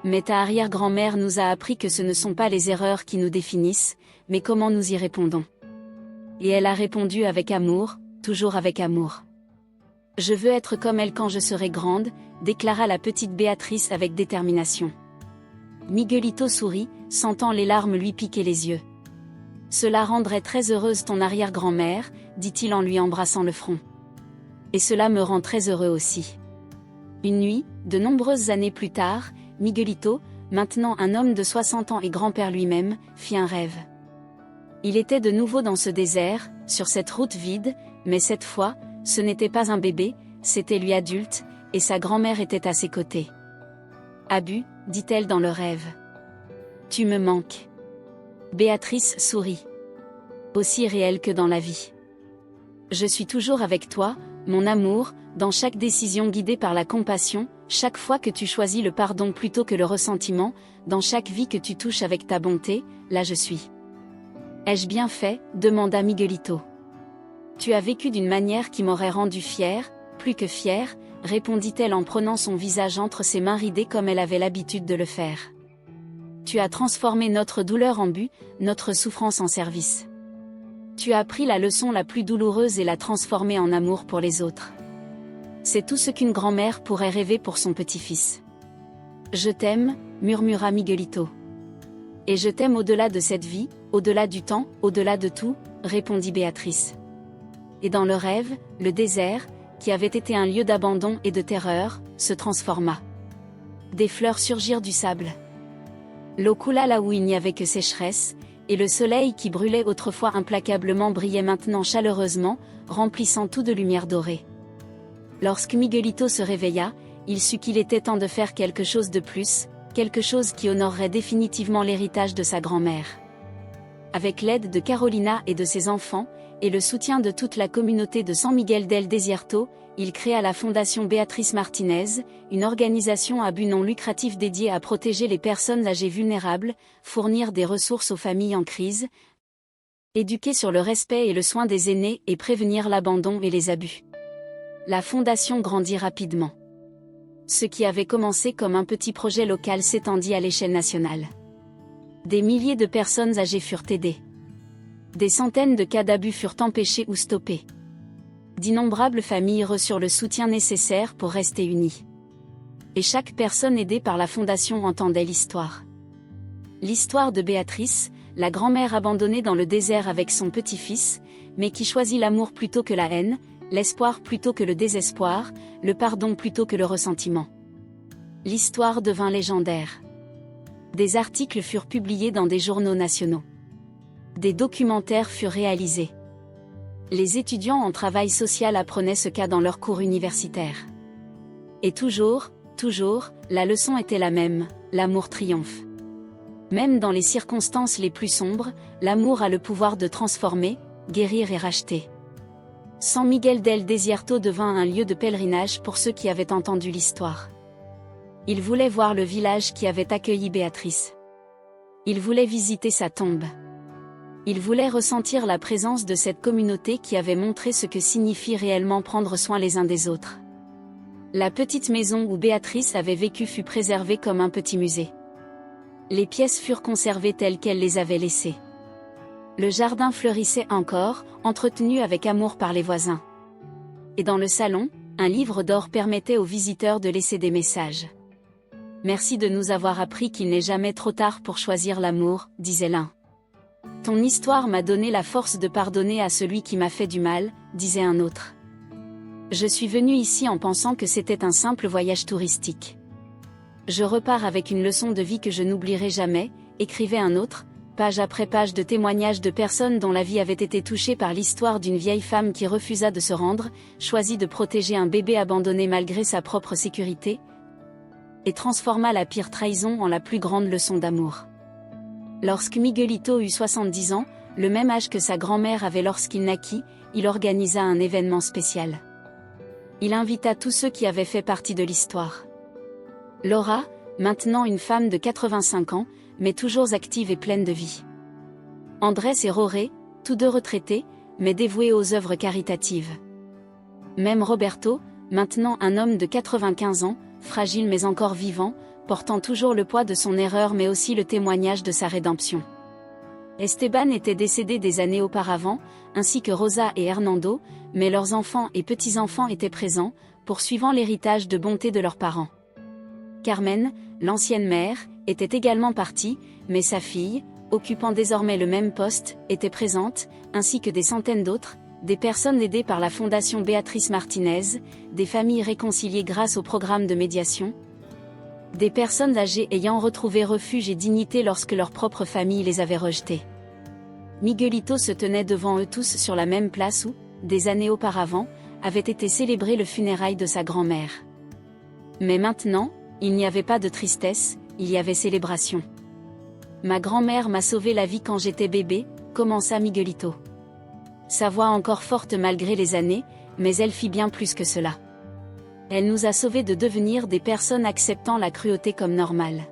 Mais ta arrière-grand-mère nous a appris que ce ne sont pas les erreurs qui nous définissent, mais comment nous y répondons. » Et elle a répondu avec amour, toujours avec amour. « Je veux être comme elle quand je serai grande », déclara la petite Béatrice avec détermination. Miguelito sourit, sentant les larmes lui piquer les yeux. « Cela rendrait très heureuse ton arrière-grand-mère, » dit-il en lui embrassant le front. « Et cela me rend très heureux aussi. » Une nuit, de nombreuses années plus tard, Miguelito, maintenant un homme de 60 ans et grand-père lui-même, fit un rêve. Il était de nouveau dans ce désert, sur cette route vide, mais cette fois, ce n'était pas un bébé, c'était lui adulte, et sa grand-mère était à ses côtés. « Abu, » dit-elle dans le rêve. « Tu me manques. » Béatrice sourit. « Aussi réel que dans la vie. Je suis toujours avec toi, mon amour, dans chaque décision guidée par la compassion, chaque fois que tu choisis le pardon plutôt que le ressentiment, dans chaque vie que tu touches avec ta bonté, là je suis. » « Ai-je bien fait ?» demanda Miguelito. « Tu as vécu d'une manière qui m'aurait rendu fière, plus que fière, » répondit-elle en prenant son visage entre ses mains ridées comme elle avait l'habitude de le faire. « Tu as transformé notre douleur en but, notre souffrance en service. Tu as pris la leçon la plus douloureuse et l'as transformée en amour pour les autres. C'est tout ce qu'une grand-mère pourrait rêver pour son petit-fils. »« Je t'aime, » murmura Miguelito. « Et je t'aime au-delà de cette vie, au-delà du temps, au-delà de tout, » répondit Béatrice. Et dans le rêve, le désert, qui avait été un lieu d'abandon et de terreur, se transforma. Des fleurs surgirent du sable. L'eau coula là où il n'y avait que sécheresse, et le soleil qui brûlait autrefois implacablement brillait maintenant chaleureusement, remplissant tout de lumière dorée. Lorsque Miguelito se réveilla, il sut qu'il était temps de faire quelque chose de plus, quelque chose qui honorerait définitivement l'héritage de sa grand-mère. Avec l'aide de Carolina et de ses enfants, et le soutien de toute la communauté de San Miguel del Desierto, il créa la Fondation Béatrice Martinez, une organisation à but non lucratif dédiée à protéger les personnes âgées vulnérables, fournir des ressources aux familles en crise, éduquer sur le respect et le soin des aînés et prévenir l'abandon et les abus. La fondation grandit rapidement. Ce qui avait commencé comme un petit projet local s'étendit à l'échelle nationale. Des milliers de personnes âgées furent aidées. Des centaines de cas d'abus furent empêchés ou stoppés. D'innombrables familles reçurent le soutien nécessaire pour rester unies. Et chaque personne aidée par la Fondation entendait l'histoire. L'histoire de Béatrice, la grand-mère abandonnée dans le désert avec son petit-fils, mais qui choisit l'amour plutôt que la haine, l'espoir plutôt que le désespoir, le pardon plutôt que le ressentiment. L'histoire devint légendaire. Des articles furent publiés dans des journaux nationaux. Des documentaires furent réalisés. Les étudiants en travail social apprenaient ce cas dans leurs cours universitaires. Et toujours, la leçon était la même, l'amour triomphe. Même dans les circonstances les plus sombres, l'amour a le pouvoir de transformer, guérir et racheter. San Miguel del Desierto devint un lieu de pèlerinage pour ceux qui avaient entendu l'histoire. Ils voulaient voir le village qui avait accueilli Béatrice. Ils voulaient visiter sa tombe. Ils voulaient ressentir la présence de cette communauté qui avait montré ce que signifie réellement prendre soin les uns des autres. La petite maison où Béatrice avait vécu fut préservée comme un petit musée. Les pièces furent conservées telles qu'elle les avait laissées. Le jardin fleurissait encore, entretenu avec amour par les voisins. Et dans le salon, un livre d'or permettait aux visiteurs de laisser des messages. « Merci de nous avoir appris qu'il n'est jamais trop tard pour choisir l'amour », disait l'un. « Ton histoire m'a donné la force de pardonner à celui qui m'a fait du mal », disait un autre. « Je suis venu ici en pensant que c'était un simple voyage touristique. Je repars avec une leçon de vie que je n'oublierai jamais », écrivait un autre, page après page de témoignages de personnes dont la vie avait été touchée par l'histoire d'une vieille femme qui refusa de se rendre, choisit de protéger un bébé abandonné malgré sa propre sécurité, et transforma la pire trahison en la plus grande leçon d'amour. Lorsque Miguelito eut 70 ans, le même âge que sa grand-mère avait lorsqu'il naquit, il organisa un événement spécial. Il invita tous ceux qui avaient fait partie de l'histoire. Laura, maintenant une femme de 85 ans, mais toujours active et pleine de vie. Andrés et Roré, tous deux retraités, mais dévoués aux œuvres caritatives. Même Roberto, maintenant un homme de 95 ans, fragile mais encore vivant, portant toujours le poids de son erreur mais aussi le témoignage de sa rédemption. Esteban était décédé des années auparavant, ainsi que Rosa et Hernando, mais leurs enfants et petits-enfants étaient présents, poursuivant l'héritage de bonté de leurs parents. Carmen, l'ancienne mère, était également partie, mais sa fille, occupant désormais le même poste, était présente, ainsi que des centaines d'autres, des personnes aidées par la Fondation Béatrice Martinez, des familles réconciliées grâce au programme de médiation, des personnes âgées ayant retrouvé refuge et dignité lorsque leur propre famille les avait rejetés. Miguelito se tenait devant eux tous sur la même place où, des années auparavant, avait été célébré le funérail de sa grand-mère. Mais maintenant, il n'y avait pas de tristesse, il y avait célébration. Ma grand-mère m'a sauvé la vie quand j'étais bébé, commença Miguelito. Sa voix encore forte malgré les années, mais elle fit bien plus que cela. Elle nous a sauvés de devenir des personnes acceptant la cruauté comme normale.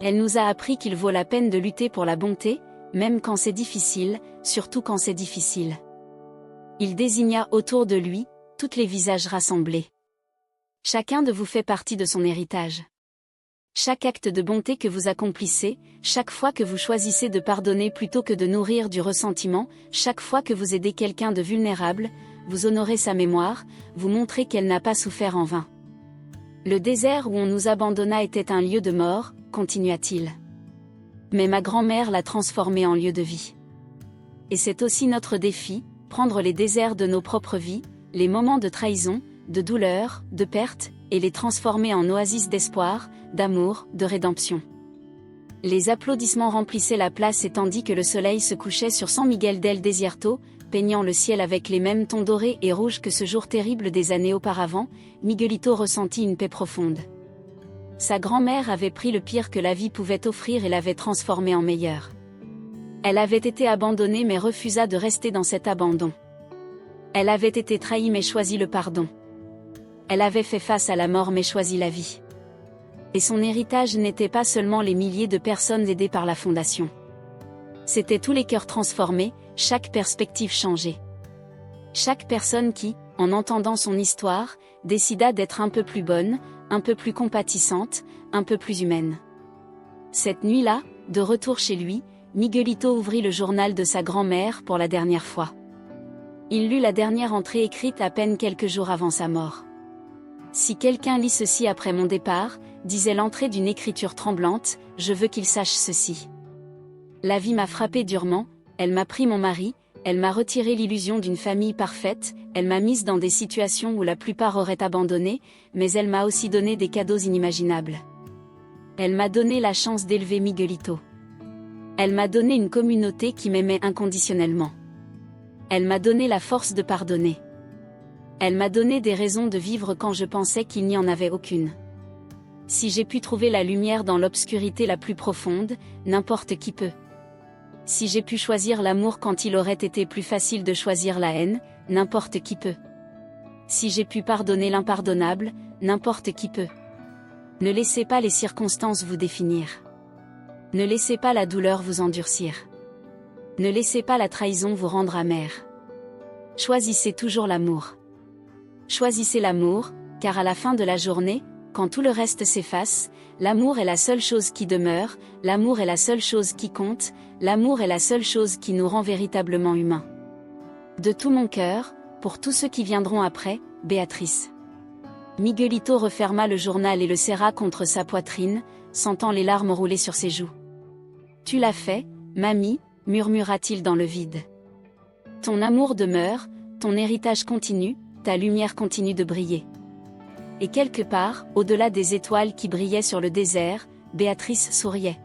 Elle nous a appris qu'il vaut la peine de lutter pour la bonté, même quand c'est difficile, surtout quand c'est difficile. Il désigna autour de lui, tous les visages rassemblés. Chacun de vous fait partie de son héritage. Chaque acte de bonté que vous accomplissez, chaque fois que vous choisissez de pardonner plutôt que de nourrir du ressentiment, chaque fois que vous aidez quelqu'un de vulnérable, vous honorez sa mémoire, vous montrez qu'elle n'a pas souffert en vain. Le désert où on nous abandonna était un lieu de mort, continua-t-il. Mais ma grand-mère l'a transformé en lieu de vie. Et c'est aussi notre défi, prendre les déserts de nos propres vies, les moments de trahison, de douleur, de perte, et les transformer en oasis d'espoir, d'amour, de rédemption. Les applaudissements remplissaient la place et tandis que le soleil se couchait sur San Miguel del Desierto, peignant le ciel avec les mêmes tons dorés et rouges que ce jour terrible des années auparavant, Miguelito ressentit une paix profonde. Sa grand-mère avait pris le pire que la vie pouvait offrir et l'avait transformé en meilleur. Elle avait été abandonnée mais refusa de rester dans cet abandon. Elle avait été trahie mais choisit le pardon. Elle avait fait face à la mort mais choisit la vie. Et son héritage n'était pas seulement les milliers de personnes aidées par la Fondation. C'était tous les cœurs transformés, chaque perspective changée. Chaque personne qui, en entendant son histoire, décida d'être un peu plus bonne, un peu plus compatissante, un peu plus humaine. Cette nuit-là, de retour chez lui, Miguelito ouvrit le journal de sa grand-mère pour la dernière fois. Il lut la dernière entrée écrite à peine quelques jours avant sa mort. Si quelqu'un lit ceci après mon départ, disait l'entrée d'une écriture tremblante, je veux qu'il sache ceci. La vie m'a frappé durement, elle m'a pris mon mari, elle m'a retiré l'illusion d'une famille parfaite, elle m'a mise dans des situations où la plupart auraient abandonné, mais elle m'a aussi donné des cadeaux inimaginables. Elle m'a donné la chance d'élever Miguelito. Elle m'a donné une communauté qui m'aimait inconditionnellement. Elle m'a donné la force de pardonner. Elle m'a donné des raisons de vivre quand je pensais qu'il n'y en avait aucune. Si j'ai pu trouver la lumière dans l'obscurité la plus profonde, n'importe qui peut. Si j'ai pu choisir l'amour quand il aurait été plus facile de choisir la haine, n'importe qui peut. Si j'ai pu pardonner l'impardonnable, n'importe qui peut. Ne laissez pas les circonstances vous définir. Ne laissez pas la douleur vous endurcir. Ne laissez pas la trahison vous rendre amer. Choisissez toujours l'amour. Choisissez l'amour, car à la fin de la journée, quand tout le reste s'efface, l'amour est la seule chose qui demeure, l'amour est la seule chose qui compte, l'amour est la seule chose qui nous rend véritablement humains. De tout mon cœur, pour tous ceux qui viendront après, Béatrice. Miguelito referma le journal et le serra contre sa poitrine, sentant les larmes rouler sur ses joues. Tu l'as fait, mamie, murmura-t-il dans le vide. Ton amour demeure, ton héritage continue, ta lumière continue de briller. Et quelque part, au-delà des étoiles qui brillaient sur le désert, Béatrice souriait.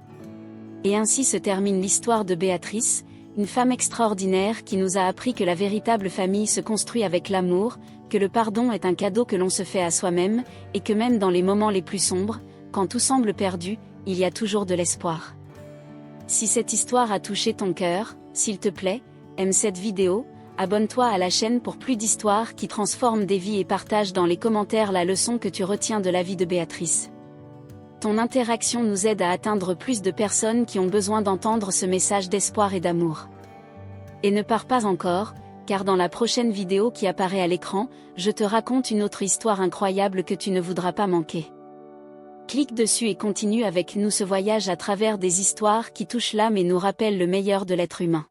Et ainsi se termine l'histoire de Béatrice, une femme extraordinaire qui nous a appris que la véritable famille se construit avec l'amour, que le pardon est un cadeau que l'on se fait à soi-même, et que même dans les moments les plus sombres, quand tout semble perdu, il y a toujours de l'espoir. Si cette histoire a touché ton cœur, s'il te plaît, aime cette vidéo, abonne-toi à la chaîne pour plus d'histoires qui transforment des vies et partage dans les commentaires la leçon que tu retiens de la vie de Béatrice. Ton interaction nous aide à atteindre plus de personnes qui ont besoin d'entendre ce message d'espoir et d'amour. Et ne pars pas encore, car dans la prochaine vidéo qui apparaît à l'écran, je te raconte une autre histoire incroyable que tu ne voudras pas manquer. Clique dessus et continue avec nous ce voyage à travers des histoires qui touchent l'âme et nous rappellent le meilleur de l'être humain.